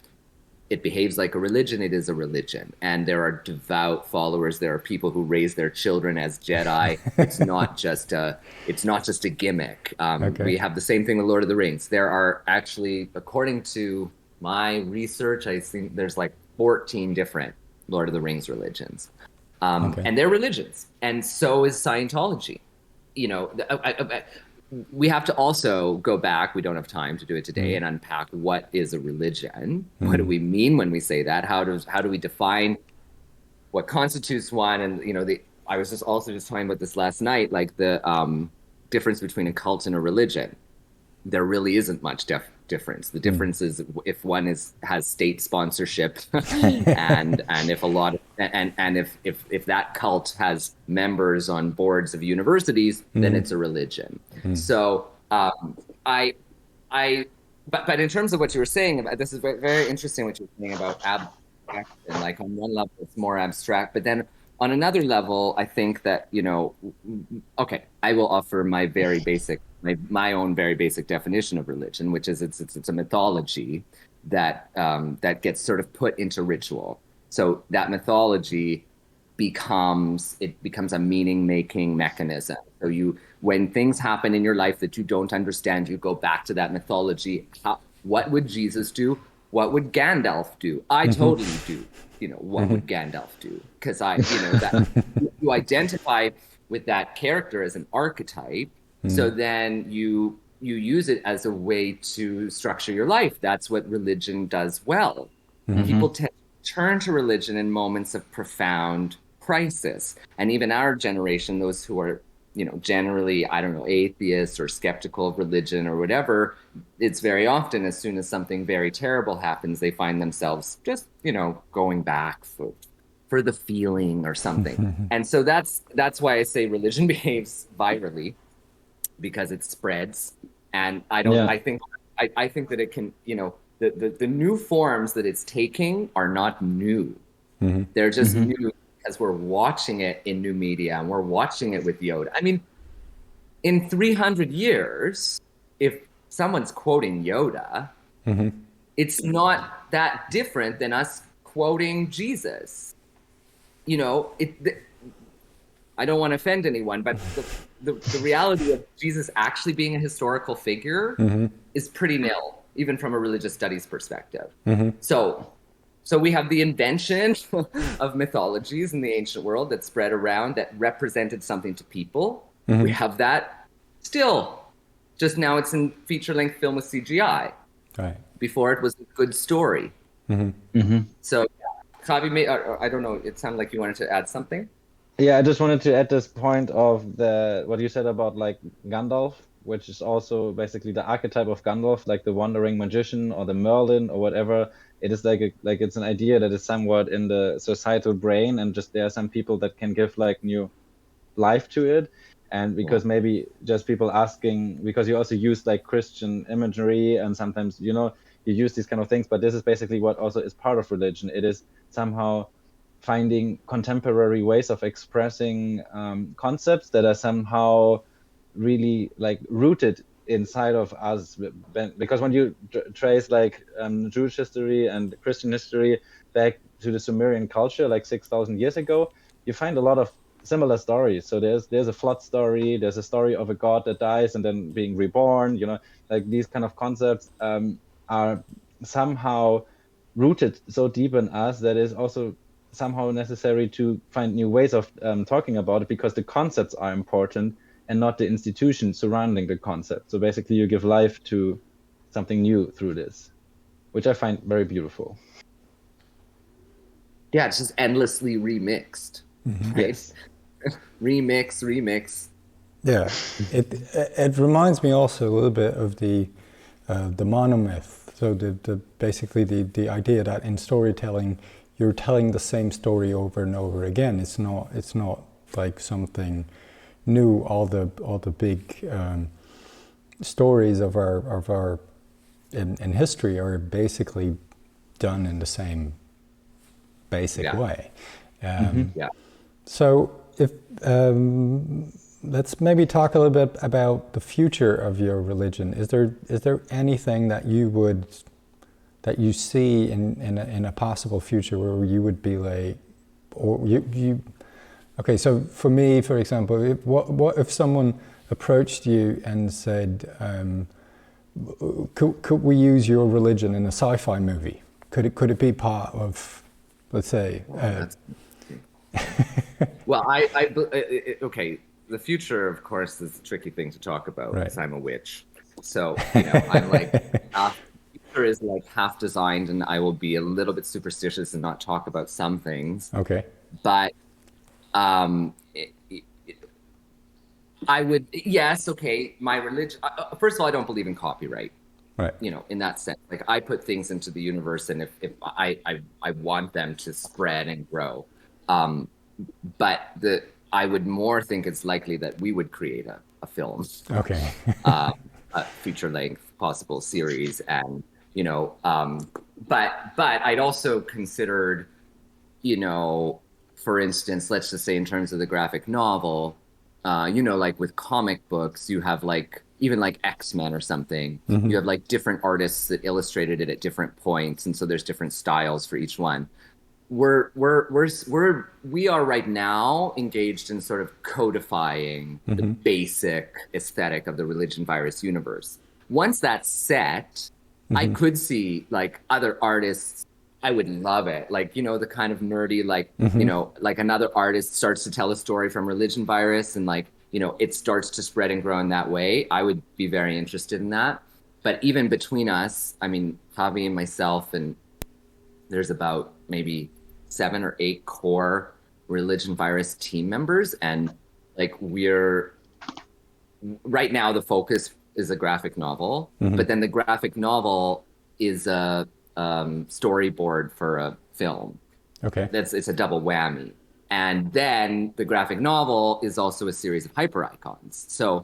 it behaves like a religion. It is a religion, and there are devout followers. There are people who raise their children as Jedi. It's not just a gimmick. Okay. We have the same thing with Lord of the Rings. There are actually, according to my research, I think there's like 14 different Lord of the Rings religions, and they're religions, and so is Scientology. We have to also go back, we don't have time to do it today, and unpack what is a religion. What do we mean when we say that? How do we define what constitutes one? And I was just talking about this last night, like the difference between a cult and a religion. There really isn't much difference. The difference is if one has state sponsorship, and if a lot of, and if that cult has members on boards of universities, then it's a religion. So but in terms of what you were saying about, this is very, very interesting what you're saying about abstraction. Like on one level, it's more abstract, but then on another level, I think that okay, I will offer my very basic. My own very basic definition of religion, which is it's a mythology that gets sort of put into ritual. So that mythology becomes a meaning-making mechanism. So when things happen in your life that you don't understand, you go back to that mythology. What would Jesus do? What would Gandalf do? I totally do. What would Gandalf do? Because that you identify with that character as an archetype. So then you use it as a way to structure your life. That's what religion does well. People tend to turn to religion in moments of profound crisis. And even our generation, those who are, generally, I don't know, atheists or skeptical of religion or whatever, it's very often as soon as something very terrible happens, they find themselves just, going back for the feeling or something. And so that's why I say religion behaves virally, because it spreads. And I think that it can, the new forms that it's taking are not new. They're just new because we're watching it in new media, and we're watching it with Yoda. I mean, in 300 years, if someone's quoting Yoda, it's not that different than us quoting Jesus. I don't want to offend anyone, but the reality of Jesus actually being a historical figure is pretty nil, even from a religious studies perspective. So we have the invention of mythologies in the ancient world that spread around, that represented something to people. We have that still. Just now it's in feature-length film with CGI. Right. Before it was a good story. So Javi, I don't know, it sounded like you wanted to add something. Yeah, I just wanted to add this point of what you said about like Gandalf, which is also basically the archetype of Gandalf, like the wandering magician or the Merlin or whatever. It is like it's an idea that is somewhat in the societal brain, and just there are some people that can give like new life to it. And because maybe just people asking, because you also use like Christian imagery, and sometimes you use these kind of things, but this is basically what also is part of religion. It is somehow finding contemporary ways of expressing concepts that are somehow really like rooted inside of us. Because when you trace like Jewish history and Christian history back to the Sumerian culture like 6,000 years ago, you find a lot of similar stories. So there's a flood story, there's a story of a god that dies and then being reborn, like these kind of concepts are somehow rooted so deep in us that is also somehow necessary to find new ways of talking about it, because the concepts are important and not the institution surrounding the concept. So basically you give life to something new through this, which I find very beautiful. Yeah, it's just endlessly remixed. Right? Yes. remix. Yeah, it reminds me also a little bit of the monomyth. So basically the idea that in storytelling you're telling the same story over and over again. It's not like something new. All the big stories of our in history are basically done in the same basic way. So if let's maybe talk a little bit about the future of your religion. Is there anything that you see in a possible future where you would be like, or you okay, so for me, for example, what if someone approached you and said, could we use your religion in a sci-fi movie? Could it be part of, let's say? Well, okay. The future, of course, is a tricky thing to talk about because I'm a witch. So I'm like, the future is like half designed, and I will be a little bit superstitious and not talk about some things. Okay. But I would, yes, okay. My religion. First of all, I don't believe in copyright. Right. In that sense, like I put things into the universe, and if I want them to spread and grow, but I would more think it's likely that we would create a film, okay, a feature length possible series, and but I'd also considered, for instance, let's just say in terms of the graphic novel, like with comic books, you have like even like X-Men or something, you have like different artists that illustrated it at different points, and so there's different styles for each one. We are right now engaged in sort of codifying the basic aesthetic of the religion virus universe. Once that's set, I could see like other artists. I would love it. Like, the kind of nerdy, like, like another artist starts to tell a story from religion virus, and like, it starts to spread and grow in that way. I would be very interested in that. But even between us, I mean, Javi and myself, and there's about maybe 7 or 8 core religion virus team members, and like right now the focus is a graphic novel, but then the graphic novel is a storyboard for a film. Okay, it's a double whammy, and then the graphic novel is also a series of hypericons. So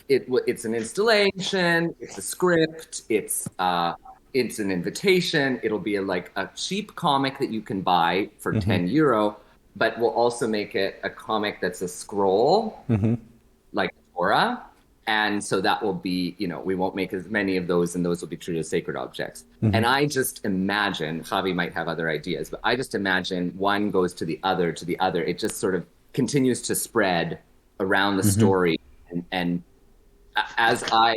it's an installation, it's a script, it's an invitation. It'll be like a cheap comic that you can buy for €10, but we'll also make it a comic that's a scroll, like Torah. And so that will be, we won't make as many of those, and those will be treated as sacred objects. And I just imagine, Javi might have other ideas, but I just imagine one goes to the other, to the other. It just sort of continues to spread around the story. And as I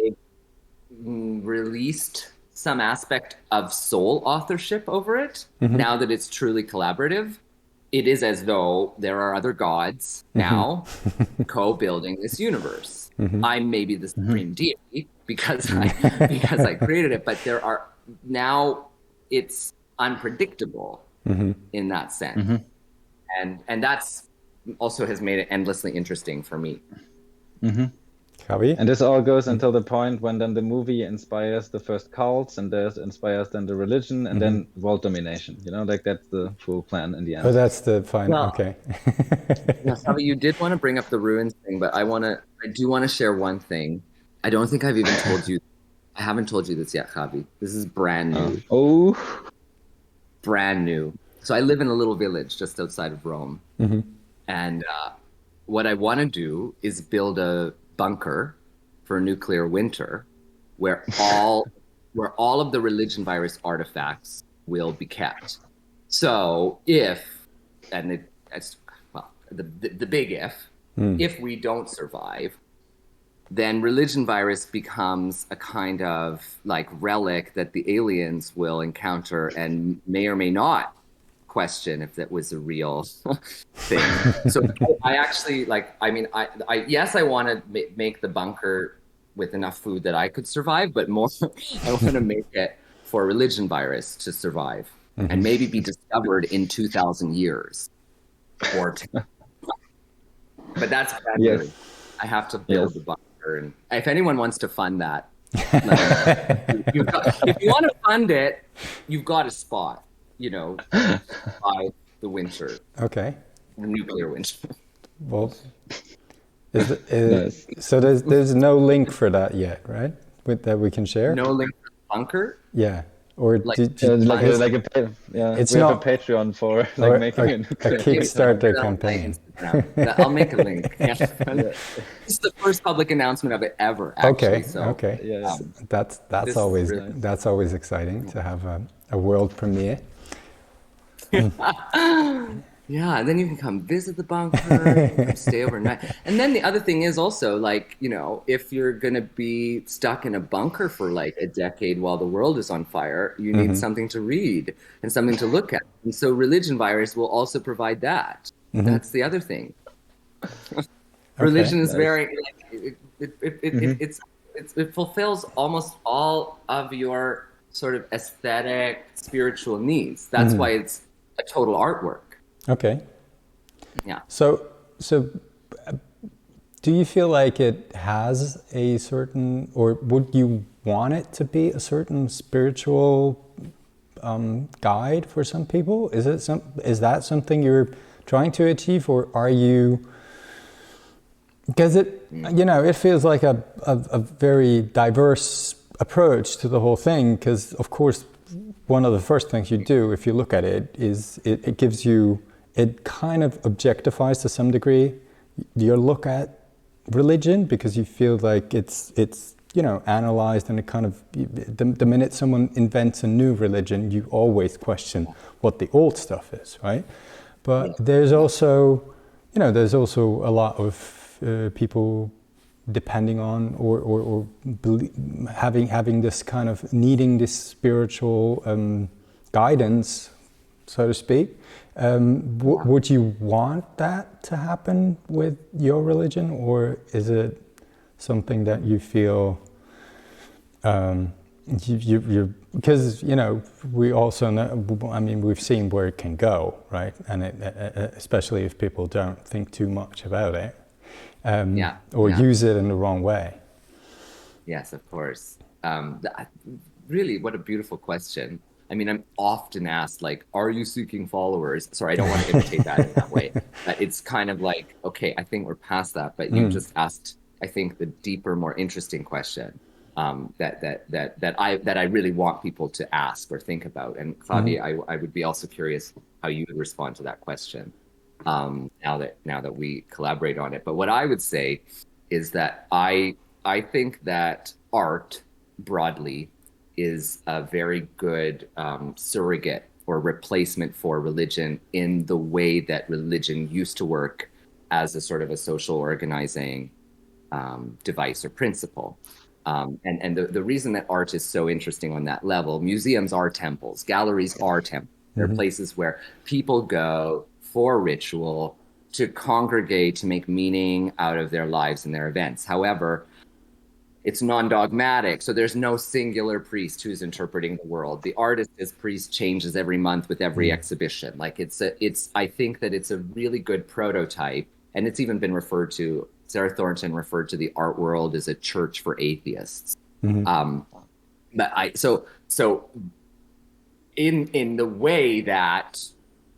released some aspect of sole authorship over it, now that it's truly collaborative, it is as though there are other gods now co-building this universe. I'm maybe the supreme deity because I created it, but there are now it's unpredictable in that sense, and that's also has made it endlessly interesting for me. Javi? And this all goes until the point when then the movie inspires the first cults, and this inspires then the religion, and then world domination. Like that's the full plan in the end. Oh, that's the final. Okay. Javi, you did want to bring up the ruins thing, but I do want to share one thing. I don't think I've even told you. I haven't told you this yet, Javi. This is brand new. Brand new. So I live in a little village just outside of Rome, and what I want to do is build a bunker for a nuclear winter where all of the religion virus artifacts will be kept. So the big if we don't survive, then religion virus becomes a kind of like relic that the aliens will encounter and may or may not question if that was a real thing. So I actually yes, I want to make the bunker with enough food that I could survive, but more I want to make it for religion virus to survive and maybe be discovered in 2,000 years or 10. But that's brand new. I have to build the bunker, and if anyone wants to fund that, if you want to fund it, you've got a spot. you know, survive the winter, Okay. the nuclear winter. Well, Nice. so there's no link for that yet, right? With that we can share. No link to the bunker. Yeah. Or Like, it's we have a not Patreon for like or making a a nuclear. Kickstarter Put it on my campaign. Instagram. I'll make a link. Yeah. Yeah. This is the first public announcement of it ever, actually. Okay. So Okay. Yeah. That's this is always really- that's always exciting to have a world premiere. Yeah, and then you can come visit the bunker, come stay overnight. And then the other thing is also like, you know, if you're going to be stuck in a bunker for like a decade while the world is on fire, you need something to read and something to look at. And so Religion Virus will also provide that. That's the other thing. Religion is very, it fulfills almost all of your sort of aesthetic, spiritual needs. That's why it's a total artwork. Okay. Yeah. So do you feel like it has a certain, or would you want it to be a certain spiritual guide for some people? Is that something you're trying to achieve, or are you? Because it feels like a very diverse approach to the whole thing. Because of course, one of the first things you do if you look at it is it gives you. It kind of objectifies to some degree your look at religion, because you feel like it's analyzed, and it kind of the minute someone invents a new religion, you always question what the old stuff is, right? But there's also a lot of people depending on or having this kind of needing this spiritual guidance, so to speak. Would you want that to happen with your religion, or is it something that you feel you because we also know, I mean, we've seen where it can go, right? And especially if people don't think too much about it, or use it in the wrong way. Yes, of course. Really, what a beautiful question. I mean, I'm often asked, like, are you seeking followers? Sorry, I don't want to imitate that in that way. It's kind of like, okay, I think we're past that. But you just asked, I think, the deeper, more interesting question that I really want people to ask or think about. And Javi, I would be also curious how you would respond to that question now that we collaborate on it. But what I would say is that I think that art broadly is a very good surrogate or replacement for religion in the way that religion used to work as a sort of a social organizing device or principle. And the reason that art is so interesting on that level, museums are temples, galleries are temples. They're places where people go for ritual, to congregate, to make meaning out of their lives and their events. However, it's non-dogmatic, so there's no singular priest who's interpreting the world. The artist as priest changes every month with every exhibition. Like I think that it's a really good prototype, and it's even been referred to. Sarah Thornton referred to the art world as a church for atheists. So in the way that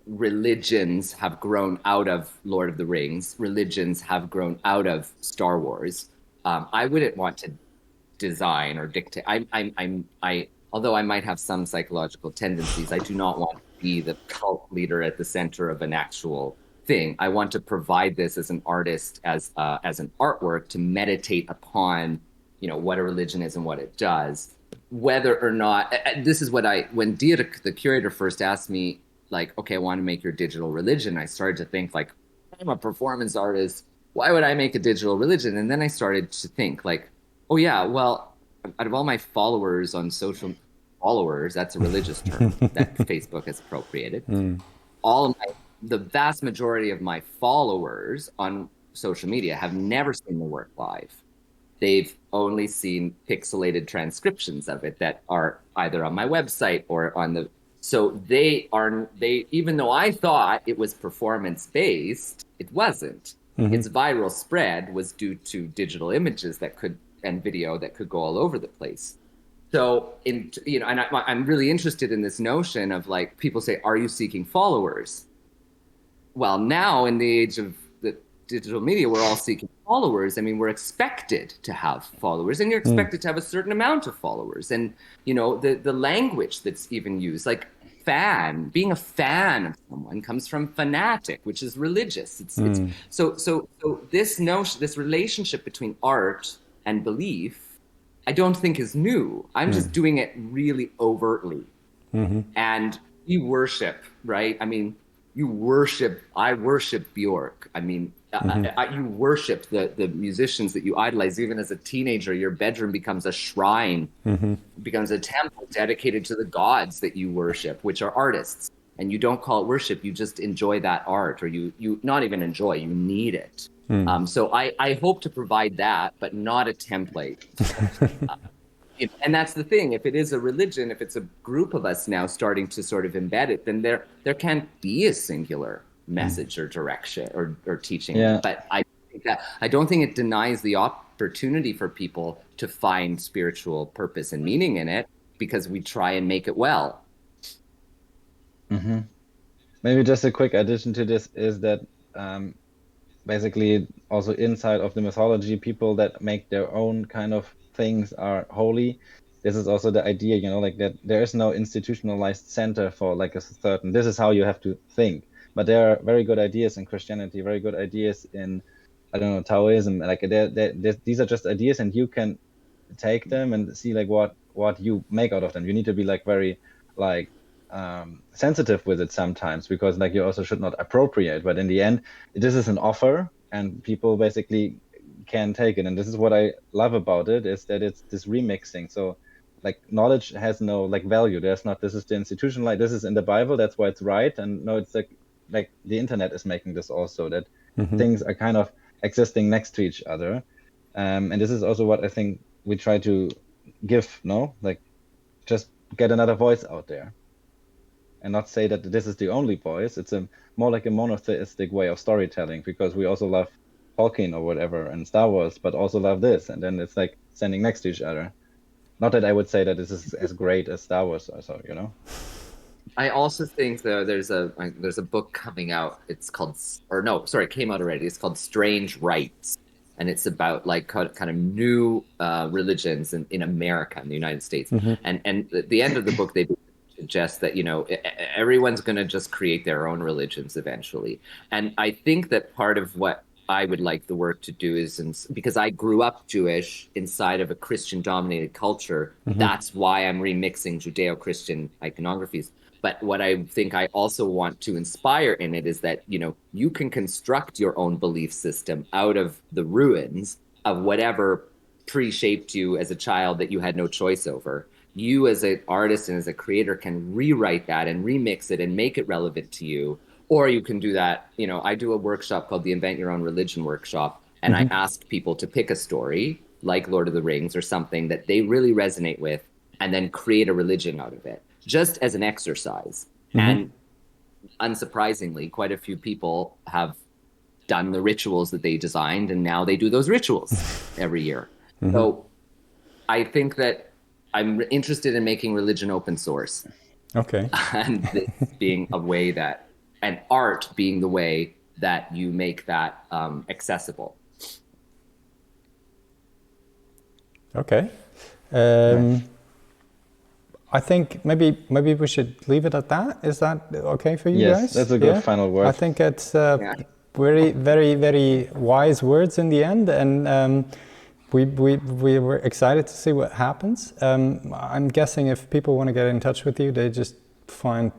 religions have grown out of Lord of the Rings, religions have grown out of Star Wars. I wouldn't want to design or dictate. Although I might have some psychological tendencies, I do not want to be the cult leader at the center of an actual thing. I want to provide this as an artist, as an artwork to meditate upon, what a religion is and what it does. Whether or not this is what when Dudeck, the curator, first asked me, like, okay, I want to make your digital religion, I started to think, like, I'm a performance artist. Why would I make a digital religion? And then I started to think, like, oh yeah, well, out of all my followers on social followers, that's a religious term that Facebook has appropriated. The vast majority of my followers on social media have never seen the work live. They've only seen pixelated transcriptions of it that are either on my website or on the. So they even though I thought it was performance based, it wasn't. Its viral spread was due to digital images and video that could go all over the place. So and I'm really interested in this notion of like, people say, are you seeking followers? Well, now in the age of the digital media, we're all seeking followers. I mean, we're expected to have followers, and you're expected to have a certain amount of followers. And, the language that's even used, like being a fan of someone comes from fanatic, which is religious. So this notion, this relationship between art and belief, I don't think is new. I'm just doing it really overtly. And we worship, right? I mean, I worship Bjork. I mean, you worship the musicians that you idolize. Even as a teenager, your bedroom becomes a shrine, becomes a temple dedicated to the gods that you worship, which are artists. And you don't call it worship, you just enjoy that art, or you not even enjoy, you need it. So I hope to provide that, but not a template. And that's the thing. If it is a religion, if it's a group of us now starting to sort of embed it, then there can't be a singular message or direction or teaching. Yeah. But I don't think it denies the opportunity for people to find spiritual purpose and meaning in it, because we try and make it well. Maybe just a quick addition to this is that basically also inside of the mythology, people that make their own kind of things are holy. This is also the idea, like that there is no institutionalized center for like a certain, this is how you have to think. But there are very good ideas in Christianity, very good ideas in, I don't know, Taoism. Like these are just ideas, and you can take them and see like what you make out of them. You need to be like very like sensitive with it sometimes, because like you also should not appropriate. But in the end, this is an offer, and people basically can take it. And this is what I love about it, is that it's this remixing. So like knowledge has no like value. There's not, this is the institution, like this is in the Bible, that's why it's right. And no, it's like the internet is making this also, that things are kind of existing next to each other. And this is also what I think we try to give, like just get another voice out there, and not say that this is the only voice. It's more like a monotheistic way of storytelling, because we also love Tolkien or whatever and Star Wars, but also love this, and then it's like standing next to each other. Not that I would say that this is as great as Star Wars, or so. I also think there's a book coming out. It's called, it came out already. It's called Strange Rites, and it's about like kind of new religions in America, in the United States. And at the end of the book, they suggest that everyone's going to just create their own religions eventually. And I think that part of what I would like the work to do is, because I grew up Jewish inside of a Christian-dominated culture, that's why I'm remixing Judeo-Christian iconographies. But what I think I also want to inspire in it is that, you can construct your own belief system out of the ruins of whatever pre-shaped you as a child that you had no choice over. You as an artist and as a creator can rewrite that and remix it and make it relevant to you. Or you can do that, I do a workshop called the Invent Your Own Religion workshop, and I ask people to pick a story like Lord of the Rings or something that they really resonate with, and then create a religion out of it, just as an exercise. And unsurprisingly, quite a few people have done the rituals that they designed, and now they do those rituals every year. So I think that I'm interested in making religion open source. Okay. And this being a way that, and art being the way that you make that accessible. Okay. I think maybe we should leave it at that. Is that okay for you guys? Yes, that's a good final word. I think it's very, very, very wise words in the end, and we were excited to see what happens. I'm guessing if people want to get in touch with you, they just find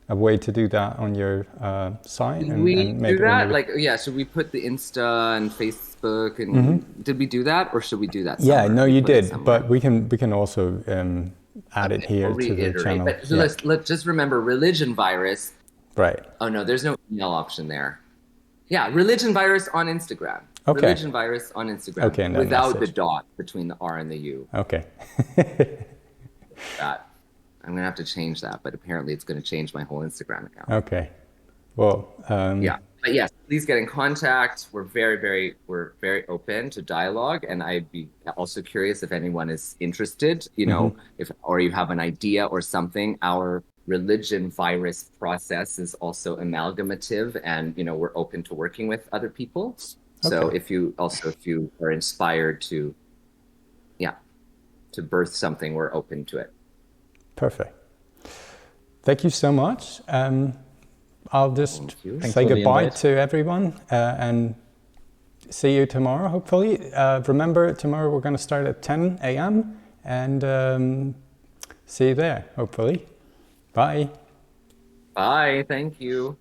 a way to do that on your site. And maybe do that? Should we put the Insta and Facebook and did we do that, or should we do that somewhere? Yeah, no, you did, but we can also add it here to the channel. But so let's just remember Religion Virus. Right. Oh no, there's no email option there. Yeah, Religion Virus on Instagram. Okay. Religion Virus on Instagram. Okay, no without message. the dot between the R and the U. Okay. That. I'm gonna have to change that, but apparently it's gonna change my whole Instagram account. Okay. Well. Yeah, but yes, please get in contact. We're very, very open. open to dialogue, and I'd be also curious if anyone is interested, you know, if or you have an idea or something. Our religion virus process is also amalgamative, and you know, we're open to working with other people. So if you are inspired to, to birth something, we're open to it. Perfect. Thank you so much. I'll just say goodbye to everyone and see you tomorrow, hopefully. Remember, tomorrow we're going to start at 10 a.m. and see you there, hopefully. Bye. Bye. Thank you.